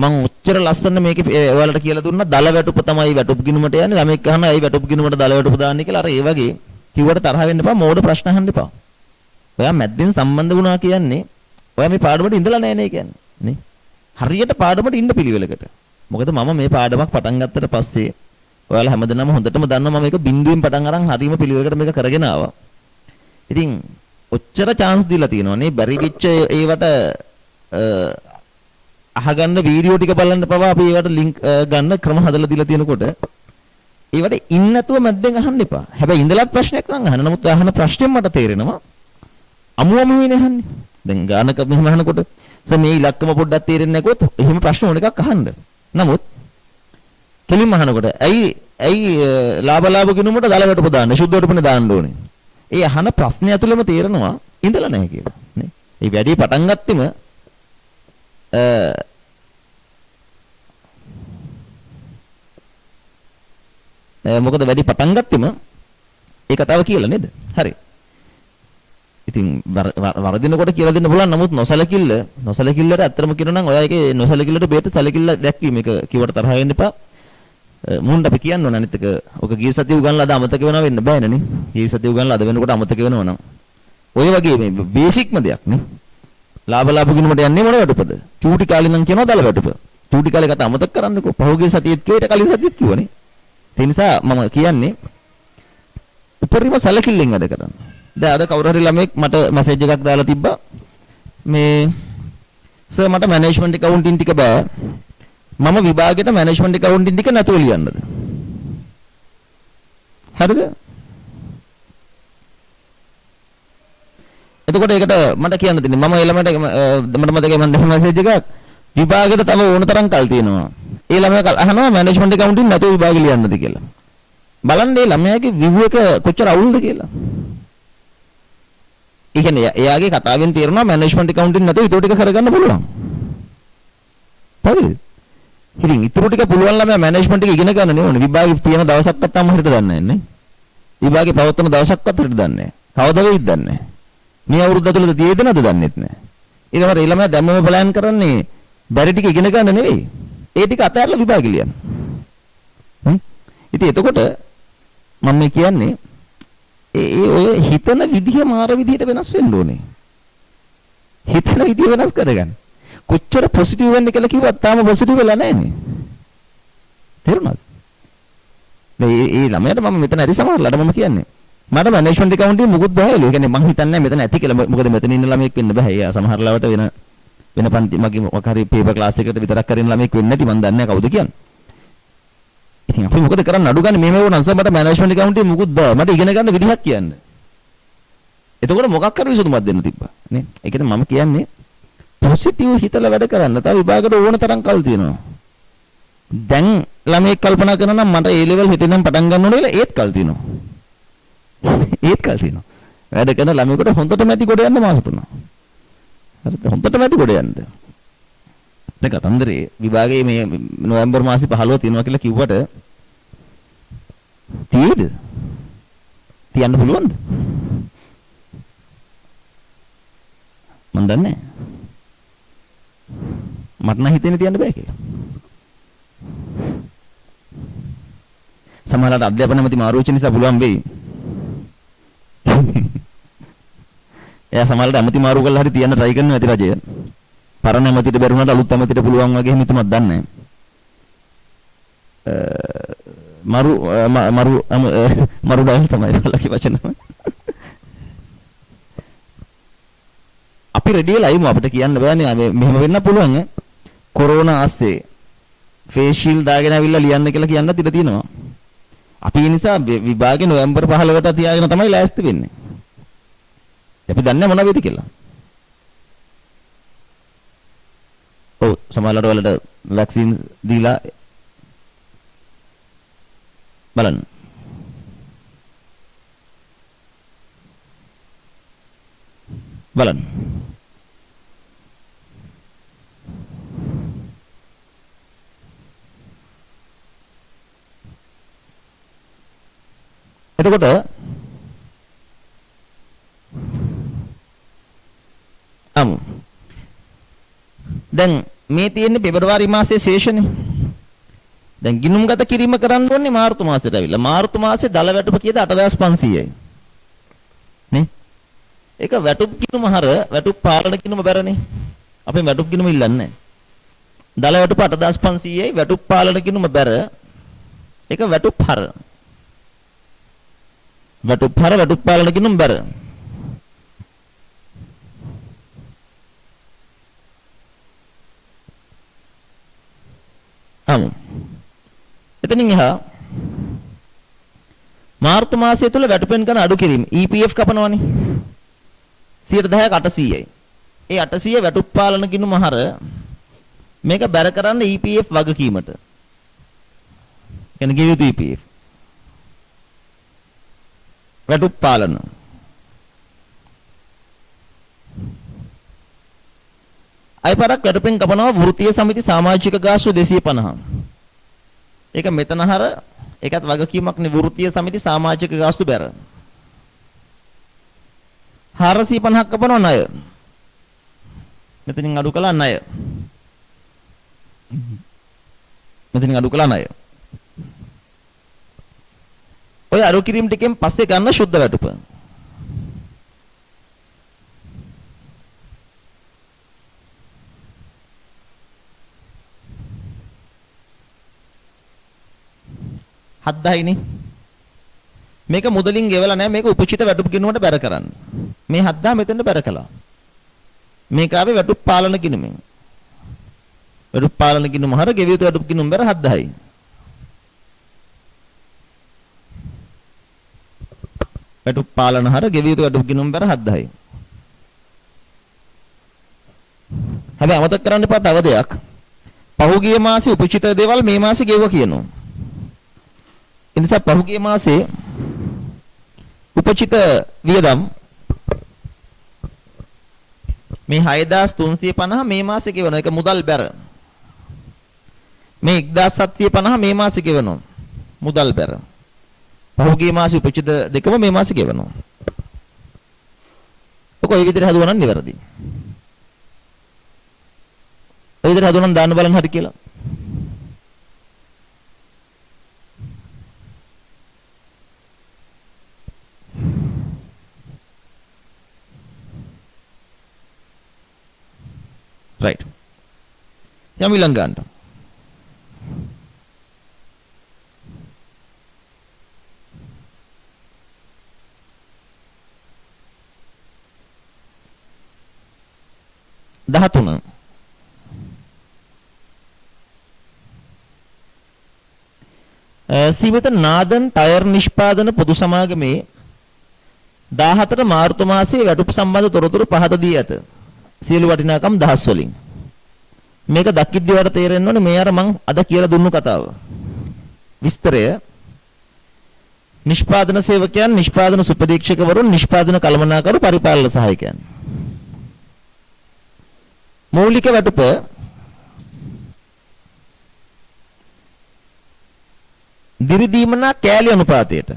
Speaker 1: මම ඔච්චර ලස්සන මේකේ ඔයාලට කියලා දුන්නා දල වැටුප තමයි වැටුප් ගිණුමට යන්නේ. ළමෙක් අහනවා ඇයි වැටුප් ගිණුමට දල වැටුප දාන්නේ කියලා. අර ඒ වගේ කිව්වට තරහ වෙන්න එපා. මෝඩ ප්‍රශ්න අහන්න එපා. ඔයා මැද්දෙන් සම්බන්ධ වුණා කියන්නේ ඔයා මේ පාඩමට ඉඳලා නැහැ නේ කියන්නේ. නේ? හරියට පාඩමට ඉන්න පිළිවෙලකට. මොකද මම මේ පාඩමක් පටන් ගත්තට පස්සේ ඔයාලා හැමදෙනාම හොඳටම දන්නවා මම මේක බිඳුවෙන් පටන් අරන් හරීම පිළිවෙලකට මේක කරගෙන ආවා. ඉතින් ඔච්චර chance දීලා තියෙනවානේ බැරි විච්ච ඒවට අහගන්න වීඩියෝ ටික බලන්න පවා අපි ඒවට ලින්ක් ගන්න ක්‍රම හදලා දීලා තියෙනකොට ඒවට ඉන්න නැතුව මැද්දෙන් අහන්න එපා. හැබැයි ඉඳලත් ප්‍රශ්නයක් නම් අහන්න. නමුත් අහන ප්‍රශ්නේ මට තේරෙනවා අමුම වෙන්නේ අහන්නේ. දැන් ගානක මෙහෙම අහනකොට මේ ඉලක්කම පොඩ්ඩක් තේරෙන්නේ නැකොත් එහෙම ප්‍රශ්න ඕන එකක් අහන්න. නමුත් කෙලින්ම අහනකොට ඇයි ලාභ ගිණුමට දල වැටුප දාන්න සුද්ධ වැටුපනේ දාන්න ඕනේ. ඒ අහන ප්‍රශ්නේ ඇතුළෙම තේරෙනවා ඉඳලා නැහැ කියලා. නේ? ඒ වැඩි පටන් ගත්තෙම මොකද වැඩි පටන් ගත්තෙම ඒ කතාව කියලා නේද? හරි. ඉතින් වරදිනකොට කියලා දෙන්න පුළුවන්. නමුත් නොසලකිල්ලට ඇත්තටම කියනවා නම් ඔයා ඒකේ නොසලකිල්ලට බේත සලකිල්ල දැක්වීම එක කිව්වට තරහ වෙන්න එපා. මුණ්ඩ අපි කියන්න ඕන අනිත් එක. ඔක ගිය සතිය උගන්ලා අද අමතක වෙනවා වෙන්න බෑනේ නේ. ගිය සතිය උගන්ලා අද වෙනකොට අමතක වෙනවා නම්. ඔය වගේ මේ බේසික්ම දෙයක් නේ. ලාභ ගිණුමට යන්නේ මොන වැටුපද? චූටි කාලේ නම් කියනවා දල වැටුප. චූටි කාලේ කතා අමතක කරන්නකෝ. පහුගිය සතියේත් කිව්වා ඊට කලින් සතියේත් කිව්වනේ. ඒ නිසා මම කියන්නේ උපරිම සැලකිල්ලෙන් වැඩ කරන්න. දැන් අද කවුරු හරි ළමෙක් මට මැසේජ් එකක් දාලා තිබ්බා. මේ සර් මට මැනේජ්මන්ට් ඇකවුන්ටින් ටික බෑ. මම විභාගෙට මැනේජ්මන්ට් ඇකවුන්ටින් ටික නැතුව ලියන්නද? හරිද? එතකොට ඒකට මට කියන්න දෙන්නේ මම ළමයට මට මතකයි මම දැන් මැසේජ් එකක් විභාගෙට තව ඕන තරම් කල් තියෙනවා. ඒ ළමයා අහනවා මැනේජ්මන්ට් ඇකවුන්ටින් නැතුව විභාගෙ ලියන්නද කියලා. බලන්න මේ ළමයාගේ view එක කොච්චර අවුල්ද කියලා. ඒ කියන්නේ එයාගේ කතාවෙන් තේරෙනවා මැනේජ්මන්ට් ඇකවුන්ටින් නැතුව ඊට ටික කරගන්න පුළුවන්. හරිද? ඉතින් ඊටු ටික පුළුවන් ළමයා මැනේජ්මන්ට් එක ඉගෙන ගන්න නෙවෙයි විභාගෙ තියෙන දවසක්වත් තාම හරියට දන්නේ නැහැ නේ. විභාගේ පවත්වන දවසක්වත් හරියට දන්නේ නැහැ. කවදද වෙයිද දන්නේ නැහැ. මේ අවුරුද්ද ඇතුළත තියෙද නැද්ද දන්නේත් නැහැ. ඊළඟට ඒ ළමයා දැම්මම ප්ලෑන් කරන්නේ බැරි ටික ඉගෙන ගන්න නෙවෙයි. ඒ ටික අතහැරලා විභාගෙ ලියන්න. ඉතින් එතකොට මම මේ කියන්නේ ඔය හිතන විදිහ මාර විදිහට වෙනස් වෙන්න ඕනේ. හිතන විදිහ වෙනස් කරගන්න. කොච්චර පොසිටිව් වෙන්න කියලා කිව්වත් තාම පොසිටිව් වෙලා නැහැ නේ. තේරුණාද? මේ ළමයාට මම මෙතන ඇති සමහරලාට මම කියන්නේ. මට මැනේජ්මන්ට් ඇකවුන්ටින් මුකුත් බෑලු. ඒ කියන්නේ මං හිතන්නේ මෙතන ඇති කියලා. මොකද මෙතන ඉන්න ළමයෙක් වෙන්න බෑ. එයා සමහරලාට වෙන පන්ති මගේ මොකක් හරි පේපර් ක්ලාස් එකකට විතරක් කරන ළමයෙක් වෙන්නේ නැති මන් දන්නේ නැහැ කවුද කියන්නේ. ඉතින් අපි මොකද කරන්නේ අඩු ගන්න මේ වුණා නම් මට මැනේජ්මන්ට් ඇකවුන්ටින් මුකුත් බෑ. මට ඉගෙන ගන්න විදිහක් කියන්න. එතකොට මොකක් කර විසඳුමක් දෙන්න තිබ්බා. නේ? ඒ කියන්නේ මම කියන්නේ පොසිටිව් හිතලා වැඩ කරන්න. තව විභාගයට ඕන තරම් කල් තියෙනවා. දැන් ළමයෙක් කල්පනා කරනවා නම් මට A level හිටින් නම් පටන් ගන්න ඕනේ කියලා ඒත් කල් තියෙනවා. ඒත් කල් තියෙනවා. වැඩ කරන ළමයෙකුට හොඳටම ඇති කොට යන්න මාස 3. හරිද? හොඳටම ඇති කොට යන්න. දැන් කතන්දරේ විභාගයේ මේ නොවැම්බර් මාසේ 15 තියෙනවා කියලා කිව්වට තියෙද? තියන්න පුළුවන්ද? මන් දන්නේ නැහැ. මට නම් හිතෙන්නේ තියන්න බෑ කියලා. සමහරවිට අධ්‍යාපන මැති මාරු වෙච්ච නිසා පුළුවන් වෙයි. එයා සමහරවිට ඇමති මාරු කරලා හරි තියන්න try කරනවා ඇති රජය. පරණ ඇමතිට බැරුණාට අලුත් ඇමතිට පුළුවන් වගේ එහෙම හිතුමක් දන්නේ නැහැ. මරු ඩයිල් තමයි බලකි වචන. අපි රෙඩි වෙලා ඉමු අපිට කියන්න බෑනේ මෙහෙම වෙන්න පුළුවන් කොරෝනා ආස්සේ ෆේස් ෂීල්ඩ් දාගෙන ආවිල්ලා ලියන්න කියලා කියන්නත් ඉඩ තියෙනවා. අපි ඒ නිසා විභාගේ නොවැම්බර් 15කට තියාගෙන තමයි ලෑස්ති වෙන්නේ. අපි දන්නේ මොන වෙයිද කියලා. ඔව් සමහරවල් වලට වැක්සින් දීලා බලන්න. බලන්න. එතකොට දැන් මේ තියෙන්නේ පෙබරවාරි මාසයේ ශේෂනේ. දැන් ගිණුම්ගත කිරීම කරන්න ඕනේ මාර්තු මාසෙට ඇවිල්ලා. මාර්තු මාසේ දල වැටුප කීයද 8500යි. නේ? ඒක වැටුප් ගිණුම හර වැටුප් පාලන ගිණුම බැරනේ. අපි වැටුප් ගිණුම ඉල්ලන්නේ නැහැ. දල වැටුප 8500යි වැටුප් පාලන ගිණුම බැර. ඒක වැටුප් හර. වැටුප් හර වැටුප් පාලන ගිණුම බැර. එතනින් එහා මාර්තු මාසය තුල වැටුපෙන් කරන අඩු කිරීම EPF කපනවනේ 10%ක් 800යි. ඒ 800 වැටුප් පාලන ගිණුම හර මේක බැර කරන්න EPF වගකීමට. කියන්නේ give you EPF. වැටුප් පාලන අයපරක් වැටුපෙන් කපනවා වෘත්තීය සමිති සමාජික ගාස්තු 250. ඒක මෙතන හර ඒකත් වගකීමක් නේ වෘත්තීය සමිති සමාජික ගාස්තු බැර. 450ක් කපනවා ණය. මෙතනින් අඩු කළා ණය. මෙතනින් අඩු කළා ණය. ඔය අඩු කිරීම ටිකෙන් පස්සේ ගන්න සුද්ධ වැටුප. හත්දායිනේ මේක මුදලින් ගෙවලා නැහැ මේක උපචිත වැටුප් ගිණුමට බැර කරන්න මේ 7000 මෙතෙන්ට බැර කළා මේක ආවේ වැටුප් පාලන ගිණුමෙන් වැටුප් පාලන ගිණුම හර ගෙවිය යුතු වැටුප් ගිණුම බැර 7000යි වැටුප් පාලන හර ගෙවිය යුතු වැටුප් ගිණුම බැර 7000යි හැබැයි අමතක කරන්න එපා තව දෙයක් පහුගිය මාසේ උපචිත දේවල් මේ මාසේ ගෙවුවා කියනවා එනිසා පහුගිය මාසේ උපචිත වියදම් මේ 6350 මේ මාසේ ගෙවනවා ඒක මුදල් බැර මේ 1750 මේ මාසේ ගෙවනවා මුදල් බැර පහුගිය මාසේ උපචිත දෙකම මේ මාසේ ගෙවනවා ඔක ඔය විදිහට හදුවා නම් නිවැරදි ඔය විදිහට හදුවා නම් දාන්න බලන්න හරි කියලා right යමු ඊළඟ ගන්නට 13 සීමිත නාදන් ටයර් නිෂ්පාදන පොදු සමාගමේ 14 මාර්තු මාසයේ වැටුප් සම්බන්ධ තොරතුරු පහත දී ඇත. සියලු වටිනාකම් දහස් වලින්. මේක දක්කිද්දී වල තේරෙන්න ඕනේ මේ අර මං අද කියලා දුන්නු කතාව. විස්තරය නිෂ්පාදන සේවකයන්, නිෂ්පාදන සුපරීක්ෂකවරුන්, නිෂ්පාදන කළමනාකරු, පරිපාලන සහායකයන්. මූලික වැටුප දිරිදීමනා කෑලි අනුපාතයට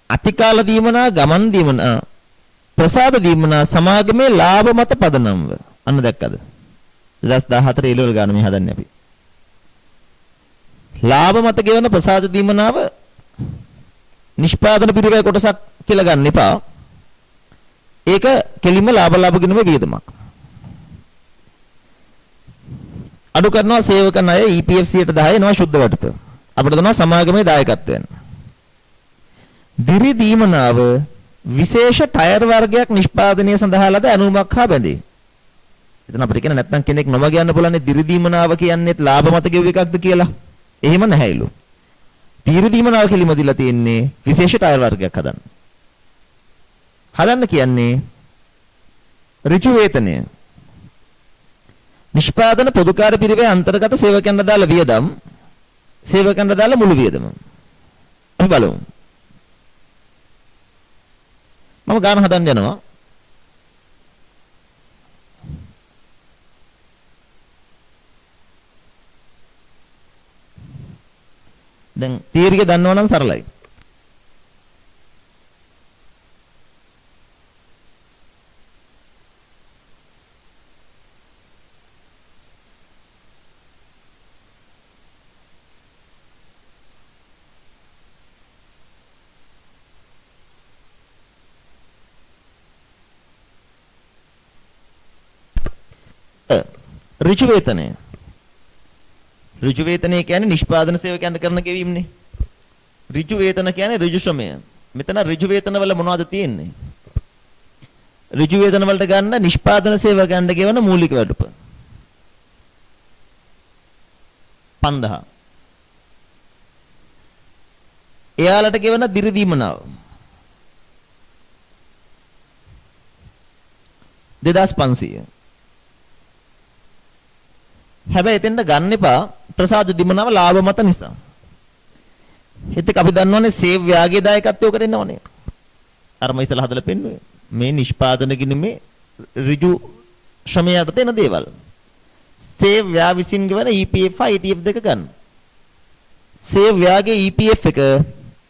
Speaker 1: අතිකාල දීමනා ගමන් දීමනා ප්‍රසාද දීමනා සමාගමේ ලාභ මත පදනම්ව අන්න දැක්කද 2014 එළවල ගන්න මේ හදන්නේ අපි ලාභ මත ගෙවන ප්‍රසාද දීමනාව නිෂ්පාදන පිරිවැය කොටසක් කියලා ගන්න එපා ඒක කෙලින්ම ලාභ ගිණුමේ වියදමක් අඩු කරනවා සේවක ණය EPF 10 එනවා ශුද්ධ වැටුප අපිට දෙනවා සමාගමේ දායකත්වයෙන් දිරි දීමනාව විශේෂ ටයර් වර්ගයක් නිෂ්පාදනය සඳහා ලද ඇණුමක් හා බැඳේ එතන අපිට කියන නැත්නම් කෙනෙක් නොමග යන්න පුළුවන් දිරිදීමනාව කියන්නේත් ලාභ මත ගෙව් එකක්ද කියලා. එහෙම නැහැලු. දිරිදීමනාව කෙලිම දීලා තියෙන්නේ විශේෂ ටයර් වර්ගයක් හදන්න. හදන්න කියන්නේ ඍජු වේතනය. නිෂ්පාදන පොදුකාර්ය පිරිවේ අන්තර්ගත සේවකයන්ට දාලා වියදම් සේවකයන්ට දාලා මුළු වියදම. අපි බලමු. මම ගාන හදන්න යනවා. දැන් තීරිය දන්නවා නම් සරලයි. ඍජු වේතනය. ඍජු වේතනය කියන්නේ නිෂ්පාදන සේවකයන්ට කරන ගෙවීමනේ. ඍජු වේතන කියන්නේ ඍජු ශ්‍රමය. මෙතන ඍජු වේතන වල මොනවද තියෙන්නේ? ඍජු වේතන වලට ගන්න නිෂ්පාදන සේවකයන්ට ගෙවන මූලික වැටුප 5000. එයාලට ගෙවන දිරිදීමනාව 2500. හැබැයි එතෙන්ට ගන්න එපා ප්‍රසාද දිමනාව ලාභ මත නිසා. හිතේ අපි දන්නවනේ සේව් යාගේ දායකත්වය උකට එන්න ඕනේ. අර මම ඉස්සලා හදලා පෙන්නුවේ. මේ නිෂ්පාදන ගිණීමේ ඍජු ශ්‍රමයට දෙන දේවල්. සේව් යා විසින් ගෙවන EPF ITF දෙක ගන්න. සේව් යාගේ EPF එක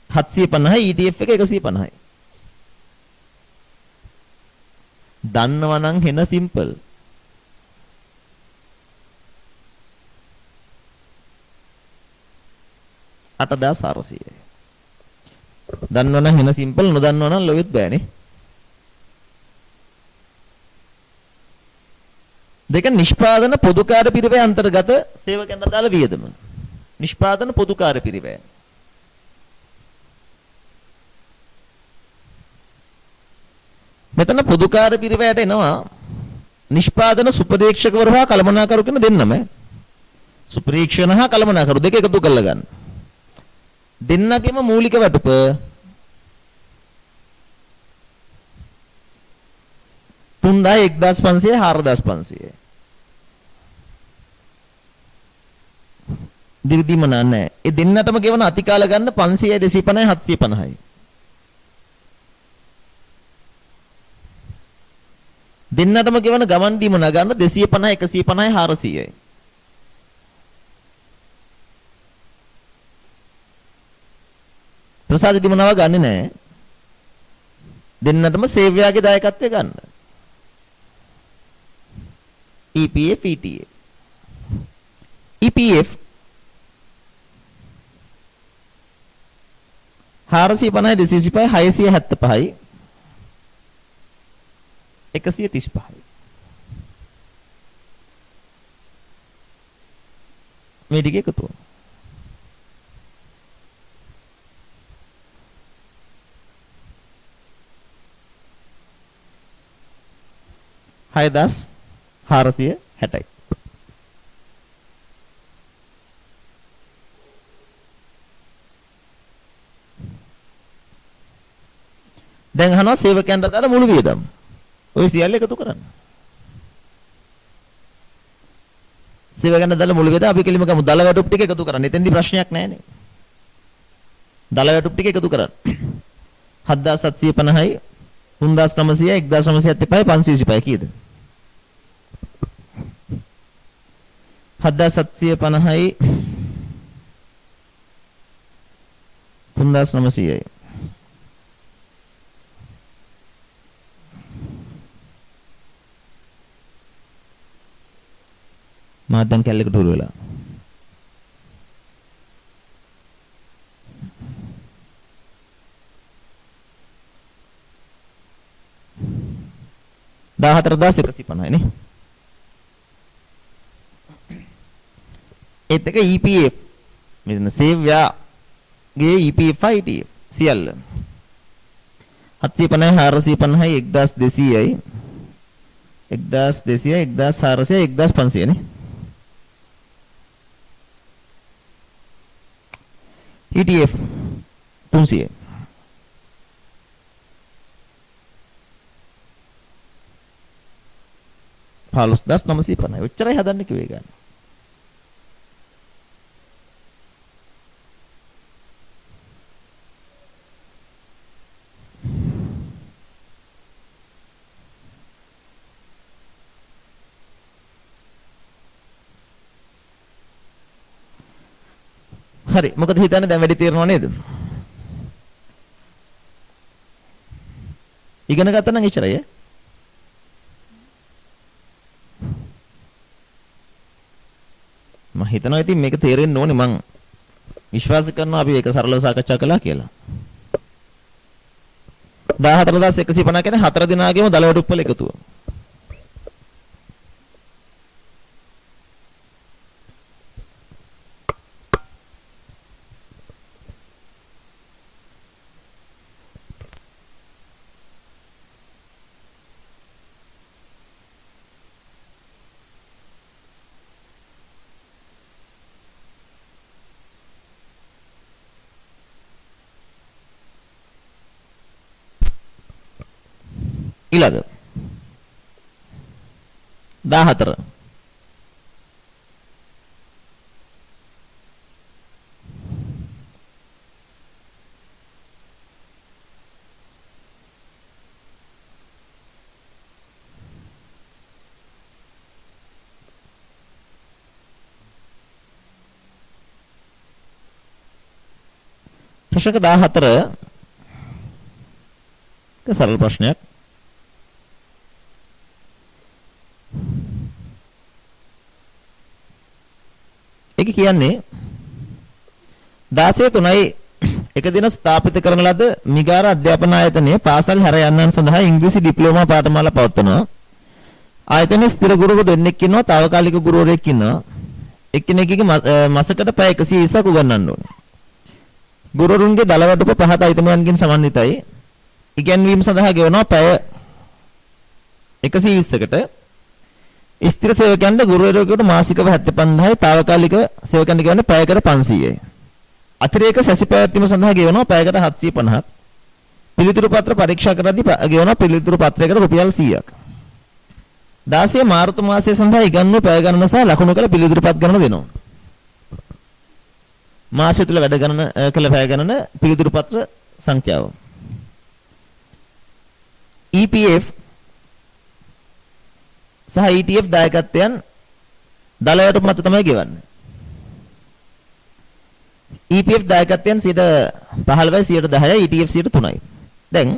Speaker 1: 750යි ETF එක 150යි. දන්නවා නම් හෙන සිම්පල්. අටදාස් 400යි. දන්නවනම් හෙන සිම්පල් නොදන්නවනම් ලොවෙත් බෑනේ. දෙක නිෂ්පාදන පොදුකාර්ය පිරිවේ අන්තර්ගත සේවකයන්ට දාල වියදම. නිෂ්පාදන පොදුකාර්ය පිරිවේ. මෙතන පොදුකාර්ය පිරිවැයට එනවා නිෂ්පාදන සුපරීක්ෂකවරු හා කළමනාකරු කියන දෙන්නම. සුපරීක්ෂණ හා කළමනාකරු දෙක එකතු කරලා ගන්න. දෙන්නගේම මූලික වැටුප 1500 4500. දිරිදීම නැහැ. ඒ දෙන්නටම ගෙවන අතිකාල ගන්න 500 250 750යි. දෙන්නටම ගෙවන ගමන් දීම නගන්න 250 150 400යි. ප්‍රසාද දිමනාව ගන්නෙ නැහැ. දෙන්නටම සේවයාගේ දායකත්වය ගන්න. EPF ETA. EPF 450 235 675යි 135යි. මේ ටික එකතු වෙනවා. හයදස් 460යි. දැන් අහනවා සේවකයන්ට දාලා මුළු වියදම්. ඔය සියල්ල එකතු කරන්න. සේවකයන්ට දාලා මුළු වියදම් අපි කෙලිම ගමු. දල වැටුප් ටික එකතු කරන්න. එතෙන්දි ප්‍රශ්නයක් නැහැනේ. දල වැටුප් ටික එකතු කරන්න. 7750යි 3900 1975 525 කීයද? 7750යි 3900යි මා දැන් කැලේකට හුරු වෙලා. dah 14150 නේ. ඒත් එක EPF මෙතන සේව් යාගේ EPF ITF සියල්ල 750 450යි 1200යි 1200 1400 1500 නේ. ETF 300. Palos 950. ඔච්චරයි හදන්න කිව්වේ ගන්න. හරි මොකද හිතන්නේ දැන් වැඩි තීරණව නේද? ඉගෙන ගත්තා නම් එච්චරයි ඈ. මම හිතනවා ඉතින් මේක තේරෙන්න ඕනේ මං විශ්වාස කරනවා අපි ඒක සරලව සාකච්ඡා කළා කියලා. 14150 කියන්නේ 4 දිනාගේම දලවඩුප්පල එකතුව. ඊළඟ 14 ප්‍රශ්නක 14 සරල ප්‍රශ්නයක්. ඒක කියන්නේ 16/3 එක දින ස්ථාපිත කරන ලද මිගාර අධ්‍යාපන ආයතනයේ පාසල් හැර යන්නන් සඳහා ඉංග්‍රීසි ඩිප්ලෝමා පාඨමාලා පවත්වනවා. ආයතනයේ ස්ථිර ගුරුවරු දෙන්නෙක් ඉන්නවා, తాවකාලික ගුරුවරයෙක් ඉන්නවා. එක්කෙනෙක්ගේ මාසකට පැය 120ක් උගන්වන්න ඕනේ. ගුරුවරුන්ගේ දලවඩුප පහත අයිතමයන්ගෙන් සමන්විතයි. ඉගැන්වීම සඳහා ගෙවනවා පැය 120කට. ස්ථිර සේවකයන්ට ගුරුවරයෙකුට මාසිකව 75000යි, తాවකාලික සේවකයන්ට ගෙවන්නේ පැයකට 500යි. අතිරේක සැසි පැවැත්වීම සඳහා ගෙවනවා පැයකට 750ක්. පිළිතුරු පත්‍ර පරීක්ෂා කරද්දී ගෙවනවා පිළිතුරු පත්‍රයකට රුපියල් 100ක්. 16 මාර්තු මාසයේ සඳහා ඉගන්වූ පැය ගණන සහ ලකුණු කළ පිළිතුරු පත් ගණන දෙනවා. මාසය තුල වැඩ ගණන කළ පැය ගණන පිළිතුරු පත්‍ර සංඛ්‍යාව. EPF සහ ETF දායකත්වයන් දලයට මත තමයි ගෙවන්නේ. EPF දායකත්වයන් 15යි 10යි ETF 3යි. දැන්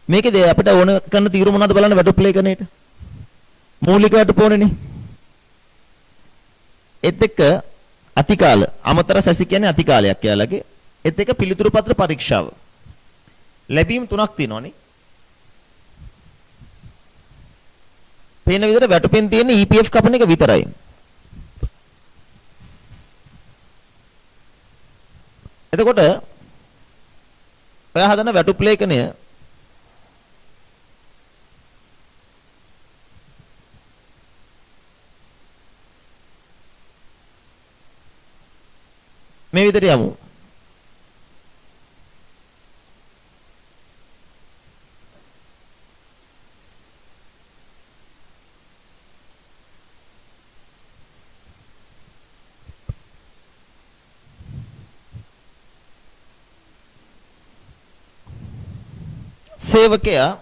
Speaker 1: මේකේදී අපිට ඕන කරන තීරු මොනවද බලන්න වැටුප් ප්ලේ කරන එක. මූලික වැටුප ඕනේනේ. ඒත් එක්ක අතිකාල අමතර සැසි කියන්නේ අතිකාලයක් යාලගේ. ඒත් එක්ක පිළිතුරු පත්‍ර පරීක්ෂාව. ලැබීම් 3ක් තියෙනවානේ. පේන විදිහට වැටුපෙන් තියෙන EPF කපන එක විතරයි. එතකොට ඔයා හදන වැටුප් ලේඛනය මේ විදිහට යමු. සේවකයා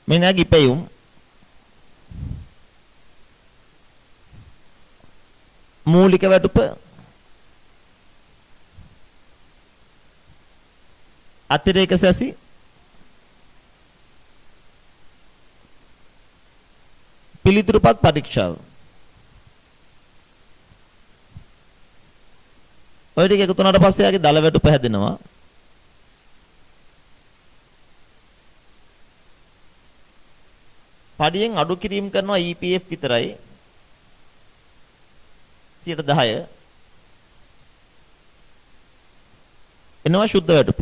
Speaker 1: මෙන්නගේ ඉපැයුම් මූලික වැටුප අතිරේක සැසි පිළිතුරුපත් පරීක්ෂාව ඔය ටික එකතු වුණාට පස්සේ යාගේ දල වැටුප හැදෙනවා. පඩියෙන් අඩු කිරීම කරනවා EPF විතරයි 10%. එනවා ශුද්ධ වැටුප.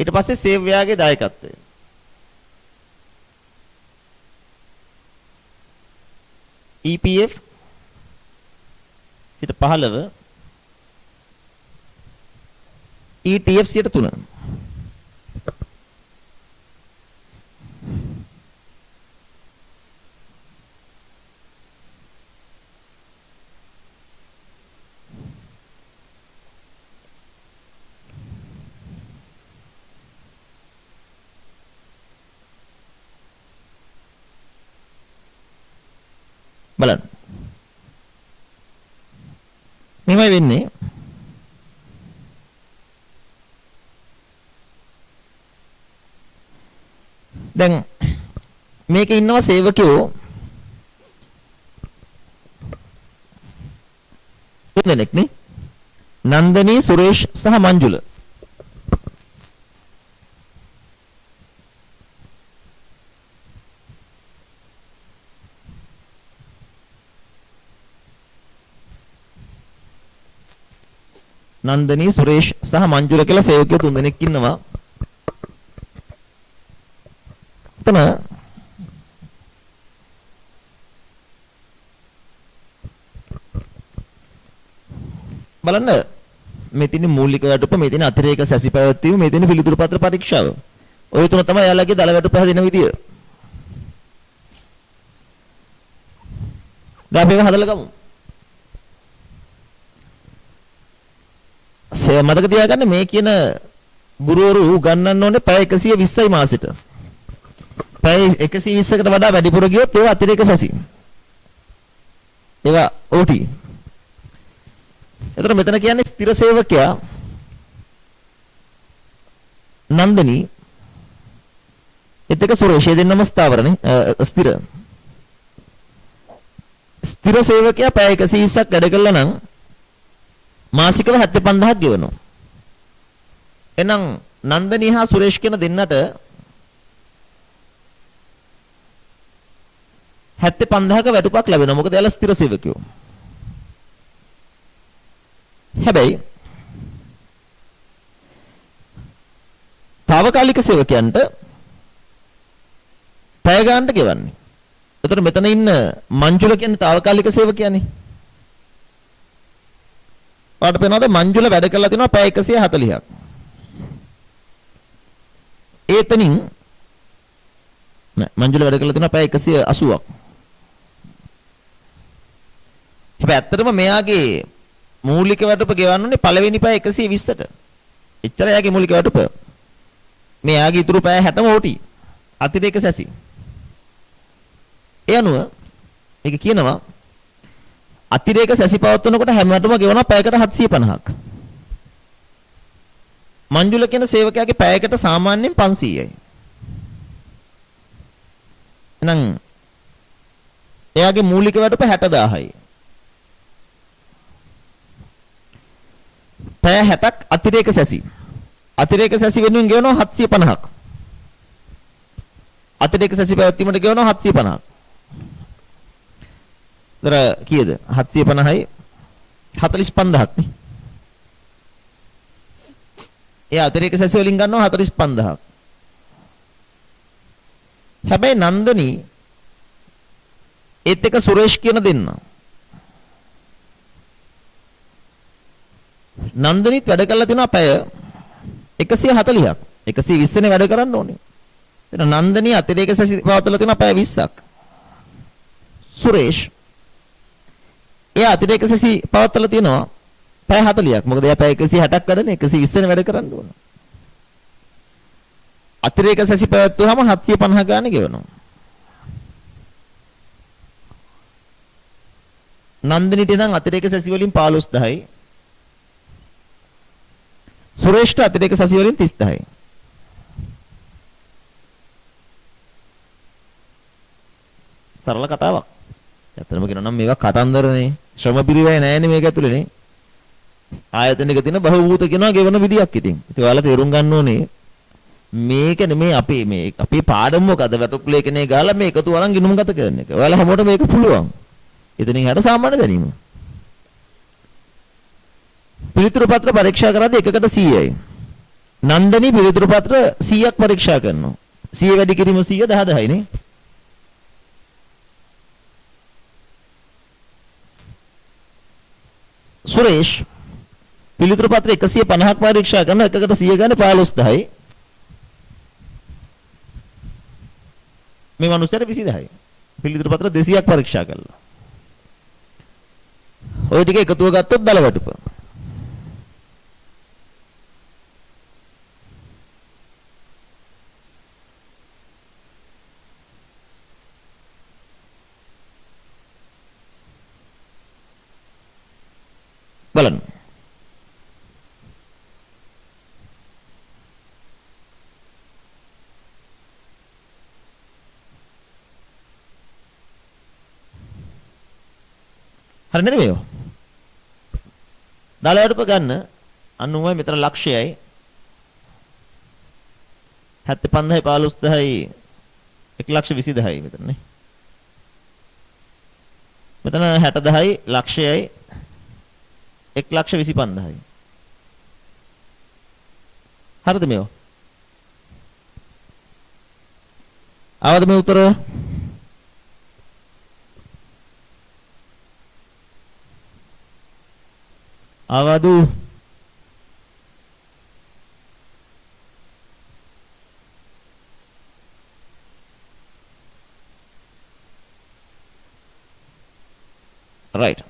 Speaker 1: ඊට පස්සේ සේව්‍යයාගේ දායකත්වය. EPF සිට 15 ETF සිට 3. බලන්න. මෙහෙමයි වෙන්නේ. දැන් මේකේ ඉන්නවා සේවකයෝ තුන්දෙනෙක් නේ. නන්දනී, සුරේෂ් සහ මංජුල. නන්දනී, සුරේෂ් සහ මංජුල කියලා සේවකයෝ තුන්දෙනෙක් ඉන්නවා. එතන බලන්න මේ තියෙන මූලික වැටුප, මේ තියෙන අතිරේක සැසි පැවැත්වීම, මේ තියෙන පිළිතුරු පත්‍ර පරීක්ෂාව. ඔය තුන තමයි යාළුවගේ දල වැටුප හැදෙන විදිය. දැන් අපි හදලා ගමු. මතක තියාගන්න මේ කියන ගුරුවරු උගන්වන්න ඕනේ පැය 120යි මාසෙට. පැය 120කට වඩා වැඩිපුර ගියොත් ඒවා අතිරේක සැසි. ඒවා OT. එතකොට මෙතන කියන්නේ ස්ථිර සේවකයා නන්දනී එතක සුරේෂ් දෙන්නම ස්ථාවරනේ ස්ථිර. ස්ථිර සේවකයා පැය 120ක් වැඩ කළා නම් මාසිකව 75000ක් ගෙවනවා. එහෙනම් නන්දනී හා සුරේෂ් කියන දෙන්නට 75000ක වැටුපක් ලැබෙනවා. මොකද එයාලා ස්ථිර සේවකයෝ. හැබැයි తాවකාලික සේවකයන්ට පැය ගන්නට ගෙවන්නේ. එතකොට මෙතන ඉන්න මංජුල කියන්නේ తాවකාලික සේවකයානේ. ඔයාලට පේනවද මංජුල වැඩ කරලා තිනවා පැය 140ක්. ඒතනින් නෑ මංජුල වැඩ කරලා තිනවා පැය 180ක්. හැබැයි ඇත්තටම මෙයාගේ මූලික වැටුප ගෙවන්නේ පළවෙනි පැය 120ට. එච්චර එයාගේ මූලික වැටුප. මෙයාගේ ඉතුරු පැය 60ම ඕටි. අතිරේක සැසි. ඒ අනුව මේක කියනවා අතිරේක සැසි පවත්වනකොට හැමෝටම ගෙවනවා පැයකට 750ක්. මංජුල කියන සේවකයාගේ පැයකට සාමාන්‍යයෙන් 500යි. එහෙනම් එයාගේ මූලික වැටුප 60000යි. පැය 60ක් අතිරේක සැසි. අතිරේක සැසි වෙනුවෙන් ගෙවනවා 750ක්. අතිරේක සැසි පැවැත්වීමට ගෙවනවා 750ක්. දර කීයද? 750යි 45000ක් නේ. ඒ අතිරේක සැසි වලින් ගන්නවා 45000ක්. හැබැයි නන්දනී ඒත් එක සුරේෂ් කියන දෙන්න. නන්දනීත් වැඩ කරලා තිනවා පැය 140ක්. 120 නේ වැඩ කරන්න ඕනේ. එතන නන්දනී අතිරේක සැසි පවත්වලා තිනවා පැය 20ක්. සුරේෂ් එයා අතිරේක සැසි පවත්වලා තිනවා පැය 40ක්. මොකද එයා පැය 160ක් වැඩනේ 120 නේ වැඩ කරන්න ඕන. අතිරේක සැසි පැවැත්වුවාම 750 ගානේ ගෙවනවා. නන්දිනිට නම් අතිරේක සැසි වලින් 15000යි. සුරේෂ්ට අතිරේක සැසි වලින් 30000යි. සරල කතාවක්. ඇත්තටම කියනවා නම් මේවා කතන්දරනේ. ශ්‍රම පිරිවැය නෑනේ මේක ඇතුලේ නේ. ආයතනික තියෙන බහූත කියනවා ගෙවන විදියක් ඉතින්. ඉතින් ඔයාලා තේරුම් ගන්න ඕනේ මේක නෙමේ අපේ පාඩම මොකද වැටුප් ලේඛනයේ ගාලා මේ එකතු අරන් ගිණුම් ගත කරන එක. ඔයාලා හැමෝටම මේක පුළුවන්. එතනින් හට සාමාන්‍ය දැනීම. පිළිතුරු පත්‍ර පරීක්ෂා කරද්දී එකකට 100යි. නන්දනි පිළිතුරු පත්‍ර 100ක් පරීක්ෂා කරනවා. 100 වැඩි කිරීම 100 10යි නේ. සුරේෂ් පිළිතුරු පත්‍ර 150ක් පරීක්ෂා කරනවා. එකකට 100 ගන්න 15000යි. මේ මනුස්සයාට 20000යි. පිළිතුරු පත්‍ර 200ක් පරීක්ෂා කළා. ওই ටික එකතුව ගත්තොත් දල වැටුප. බලන්න. හරි නේද මේව? දාලවටුප ගන්න 90යි මෙතන ලක්ෂයයි 75000යි 15000යි 120000යි මෙතන නේ. මෙතන 60000යි ලක්ෂයයි 125000යි. හරිද මේව? ආවද මේ උත්තර? ආවදු? right.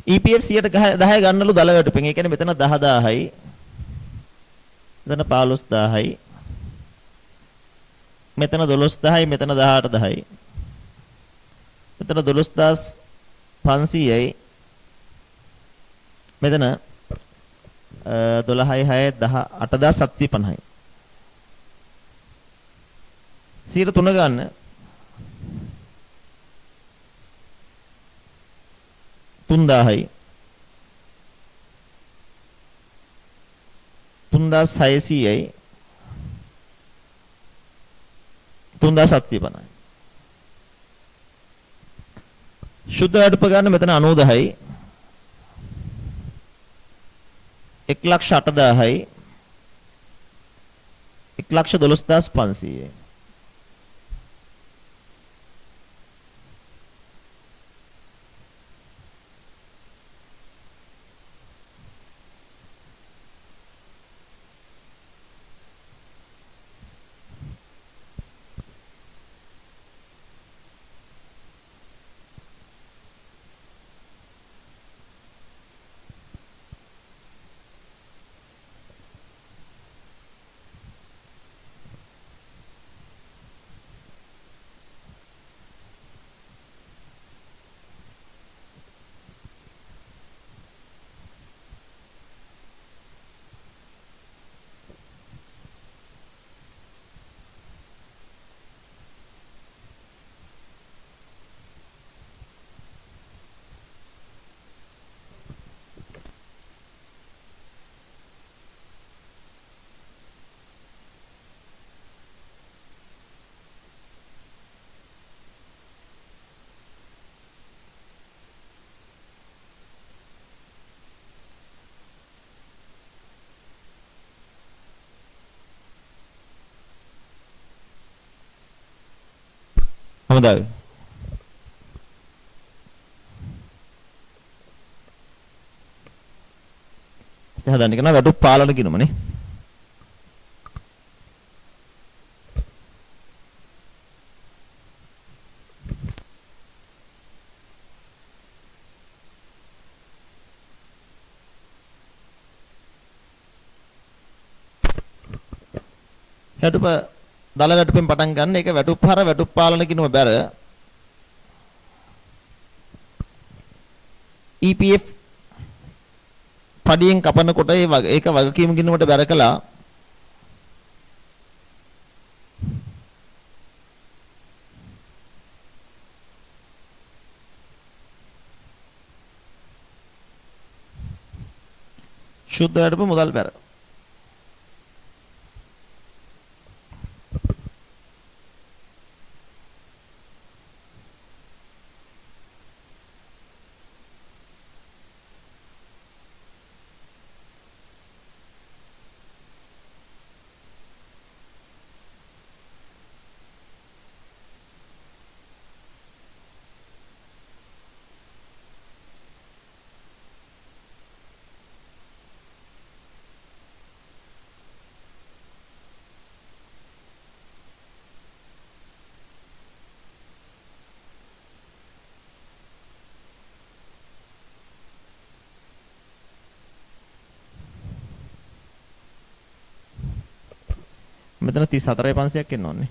Speaker 1: EPF 10 ගන්නලු දල වැටුපෙන්. ඒ කියන්නේ මෙතන 10000යි. මෙතන 15000යි. මෙතන 12000යි. මෙතන 18000යි. මෙතන 12500යි. මෙතන 12යි 6යි 18750යි. 103 ගන්න. 3000යි 3600යි 3750යි. සුද්ධ වැටුප ගන්න මෙතන 90000යි 1,80,000යි 1,12,500යි. හොඳයි. හදන්න කියන වැටුප් පාලන කියනමනේ. වැටුප දල වැටුපෙන් පටන් ගන්න. ඒක වැටුප් හර වැටුප් පාලන කියනම බැර. EPF පඩියෙන් කපනකොට ඒක වගකීම් ගිණුමට බැර කළා. සුද්ධ වැඩපු මුදල් පෙර. මෙතන 34500ක් එන්න ඕනේ.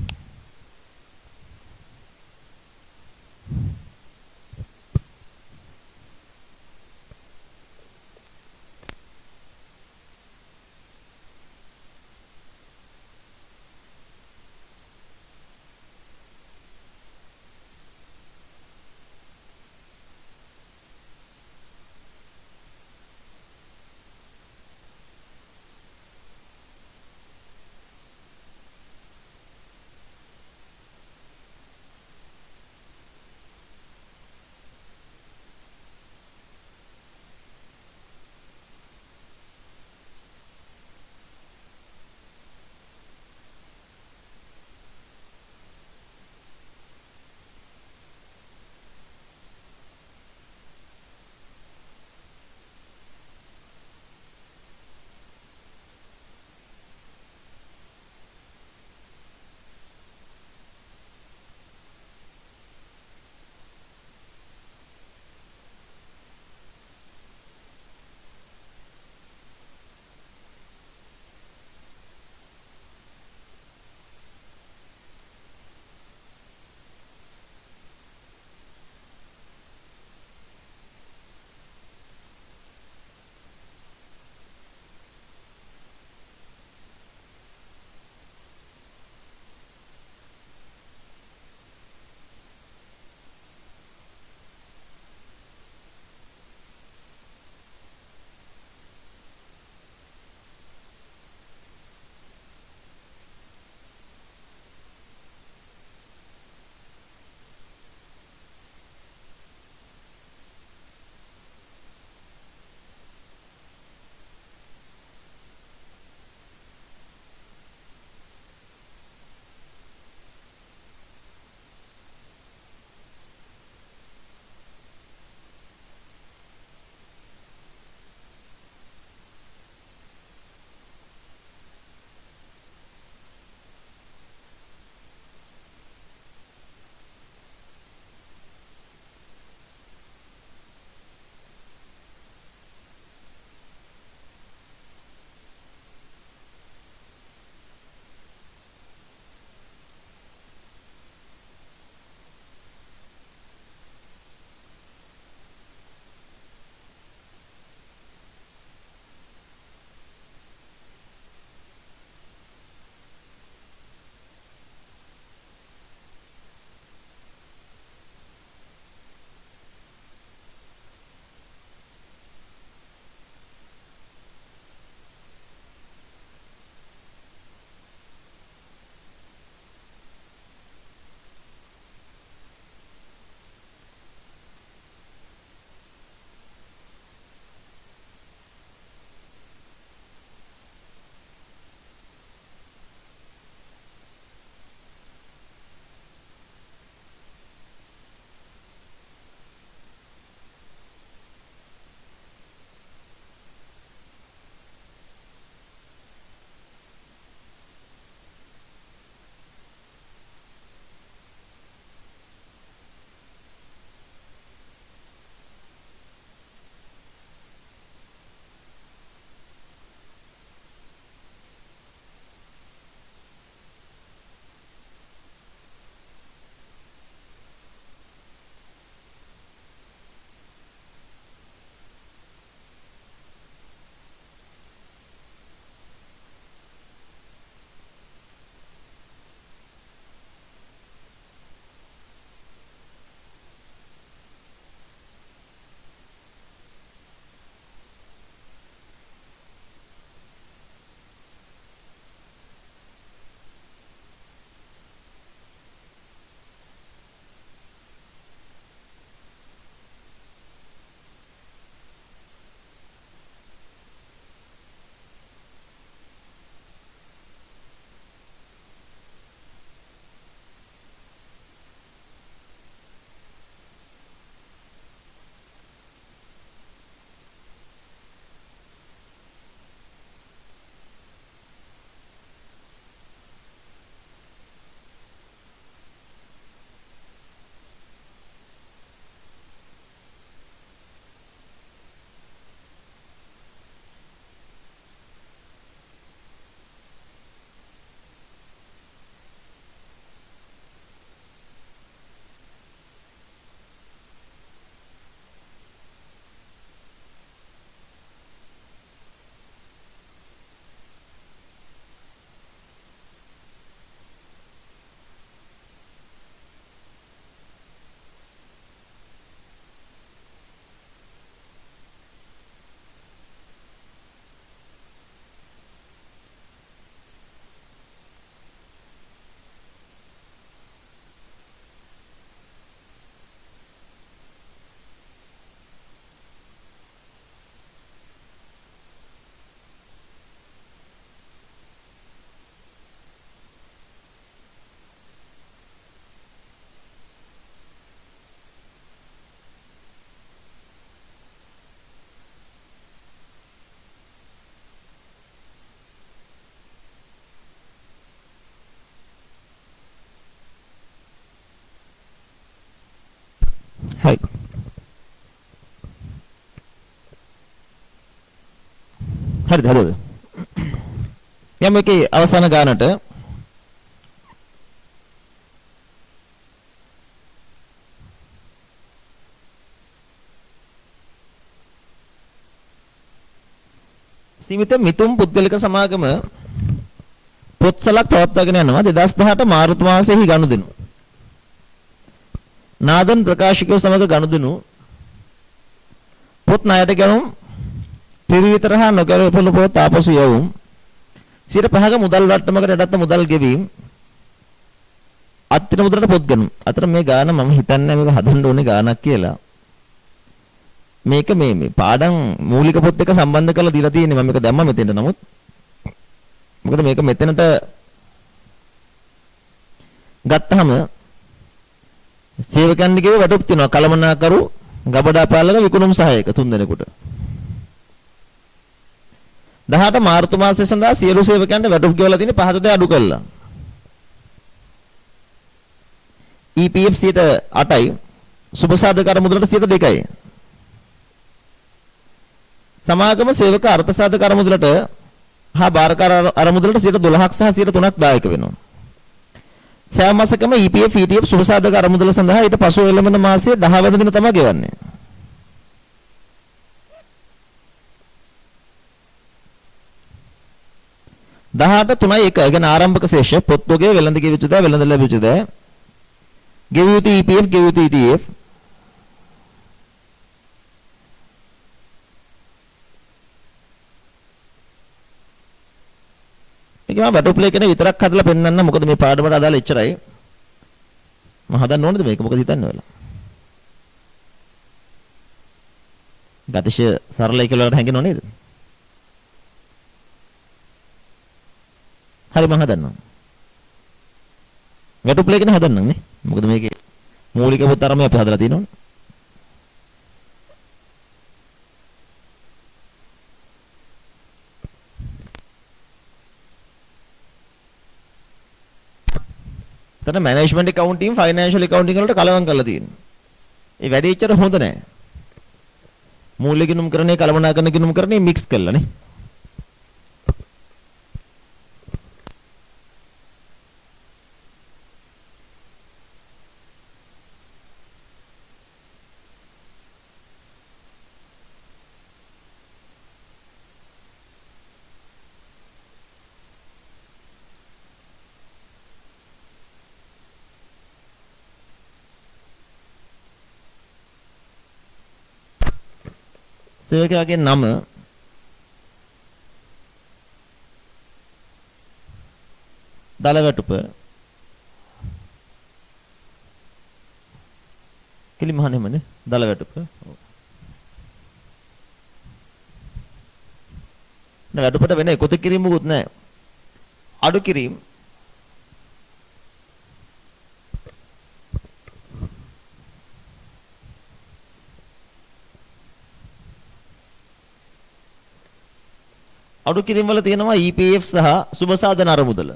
Speaker 1: හරිද හරිද? යම් එකේ අවසාන ගානට සීමිත මිතුම් පුද්ගලික සමාගම පොත්සලක් පවත්වාගෙන යනවා 2018 මාර්තු මාසයේ ගනුදෙනු. නාදන් ප්‍රකාශකයෝ සමග ගනුදෙනු පොත් ණයට ගැනුම් පිරිවිතර හා නොගැලපෙන පොත් ආපසු යවුම් 5% මුදල් වට්ටමකට යටත් මුදල් ගෙවීම අත්තින මුදලට පොත් ගැනුම්. අතර මේ ගාන මම හිතන්නේ මේක හදන්න ඕනේ ගානක් කියලා. මේක මේ පාඩම් මූලික පොත් එක සම්බන්ධ කරලා දීලා තියෙන්නේ මම මේක දැම්මා මෙතෙන්ට. නමුත් මොකද මේක මෙතනට ගත්තාම සේවකයන්ගේ වටුප් තියෙනවා කලමනාකරු ගබඩා පාලක විකුණුම් සහායක 3 දෙනෙකුට. 18 මාර්තු මාසයේ සඳහා සියලු සේවකයන්ට වටුප් ගෙවලා තියෙන්නේ 5% අඩු කළා. EPF 8යි සුබසාධක මුදලට 2%යි. සමාගම සේවක අර්ථ සාධක අරමුදලට හා බාරකාර අරමුදලට 12ක් සහ 3ක් දායක වෙනවා. සෑම මාසකම EPF ETF සුබසාධක අරමුදල සඳහා ඊට පසු එළඹෙන මාසයේ 10 වෙනි දින තමයි ගෙවන්නේ. දහට 3යි 1 ගැන ආරම්භක ශේෂ පොත්වගේ වෙළඳ ගෙවිච්ච දා වෙළඳ ලැබිච්ච දා ගෙවිය යුතු EPF ගෙවිය යුතු ETF මේක මම බටු ප්ලේ කෙනේ විතරක් හදලා පෙන්නන්න මොකද මේ පාඩමට අදාළ එච්චරයි මම හදන්න ඕනේද මේක මොකද හිතන්නේ ඔයාලා ගතිශය සරලයි කියලා වලට හැංගෙනව නේද හරි මම හදන්නම් බටු ප්ලේ කෙනේ හදන්නම් නේ මොකද මේකේ මූලික පොත් අරමුණ අපි හදලා තියෙනවනේ තන මැනේජ්මන්ට් accounting financial accounting වලට කලවම් කරලා තියෙනවා. ඒ වැඩි එච්චර හොඳ නැහැ. මූලික ගිණුම් කරන්නේ කලමනාකරන ගිණුම් කරන්නේ මික්ස් කරලානේ. සේවකයාගේ නම දලවැටුප කිලිමහනෙමනේ දලවැටුප නෑ වැටුපට වෙන එකතු කිරීමකුත් නෑ අඩු කිරීම අඩු කිරීම වල තියෙනවා EPF සහ සුබසාධන අරමුදල.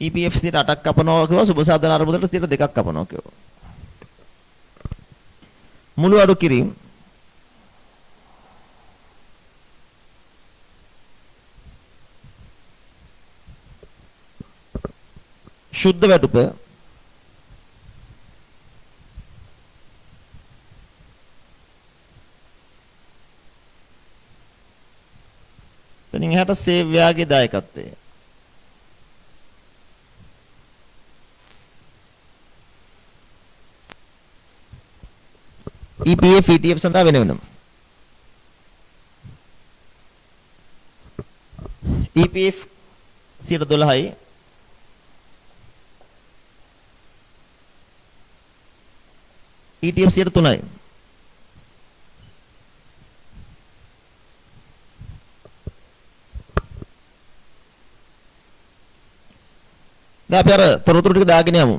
Speaker 1: EPF 8ක් කපනවා කියවා සුබසාධන අරමුදලට 2ක් කපනවා කියවා. මුළු අඩු කිරීම ශුද්ධ වැටුප එහට සේවයාගේ දායකත්වය EPF ETF සඳහා වෙන වෙනම EPF 12යි ETF 3යි දැන් අපි අර තොරතුරු ටික දාගෙන යමු.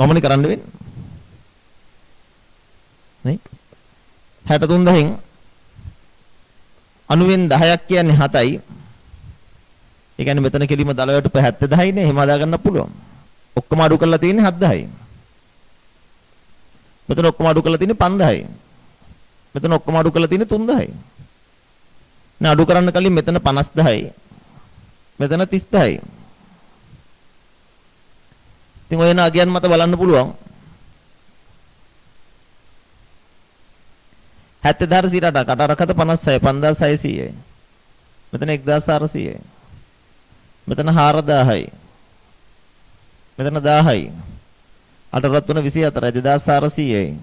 Speaker 1: ඔමනේ කරන්න වෙන්නේ. නේ? 63000න් 90න් 10ක් කියන්නේ 7යි. ඒ කියන්නේ මෙතන කෙලිම දලයට 70 නේ. එහෙම හදා ගන්න පුළුවන්. ඔක්කොම අඩු කරලා තියෙන්නේ 7000යි. මෙතන ඔක්කොම අඩු කරලා තියෙන්නේ 5000යි. මෙතන ඔක්කොම අඩු කරලා තියෙන්නේ 3000යි. නේ අඩු කරන්න කලින් මෙතන 50000යි. මෙතන 30000යි. ඉතින් ඔය නාගයන් මත බලන්න පුළුවන්. 70400ට කටරකත 56 5600යි. මෙතන 1400යි. මෙතන 4000යි. මෙතන 1000යි. 8 රත් 3 24යි 2400යි.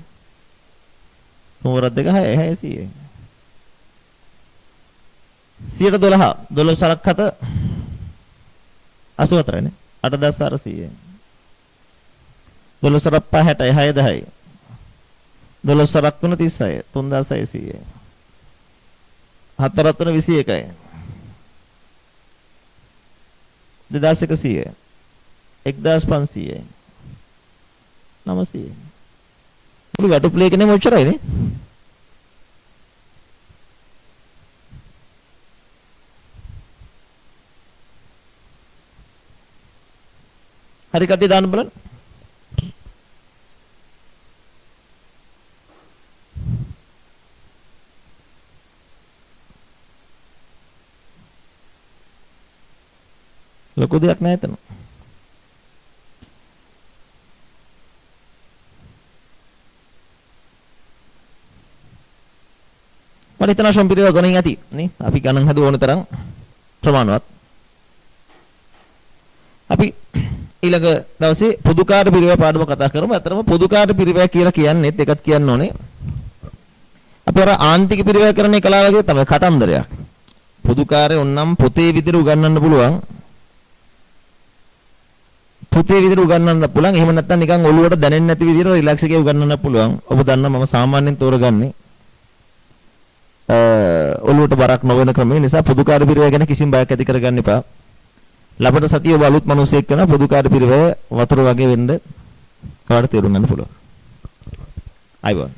Speaker 1: තුන්වරක් දෙක 600යි. 112 12 සරක් හත 84 නේ 8400යි. 12 සරක් 5 60යි 6000යි. 12 සරක් 3 36යි 3600යි. 4 රත් 3 21යි. 2100යි. 1500යි. 900යි. මුළු වැටු ප්ලේ එකනේ මොච්චරයි නේ. හරි කට්ටිය දාන්න බලන්න. ලොකු දෙයක් නැහැ එතන. මම හිතනවා සම්පූර්ණ ගණන් ඇති නේ. අපි ගණන් හදුව ඕන තරම් ප්‍රමාණවත්. අපි ඊළඟ දවසේ පොදුකාර පිරිවැය පාඩම කතා කරමු. අතරම පොදුකාර පිරිවැය කියලා කියන්නේත් එකක් කියන්න ඕනේ. අපි අර ආන්තික පිරිවැය කරන්නේ කලාව වගේ තමයි කතන්දරයක්. පොදුකාරේ ඕනම් පොතේ විදිහට උගන්වන්න පුළුවන්. පොතේ විදිහට උගන්වන්න පුළුවන්. එහෙම නැත්නම් නිකන් ඔළුවට දැනෙන්නේ නැති විදිහට රිලැක්ස් එකේ උගන්වන්න පුළුවන්. ඔබ දන්නා මම සාමාන්‍යයෙන් තෝරගන්නේ ඔළුවට බරක් නොවන ක්‍රමය නිසා පොදුකාර පිරිවැය ගැන කිසිම බයක් ඇති කරගන්න එපා. ලබන සතිය ඔබ අලුත් මිනිසෙක් වෙන පොදුකාර පිරිවැය වතුර වගේ වෙන්න කාට තේරුම් ගන්න පුළුවන්. අයබෝන්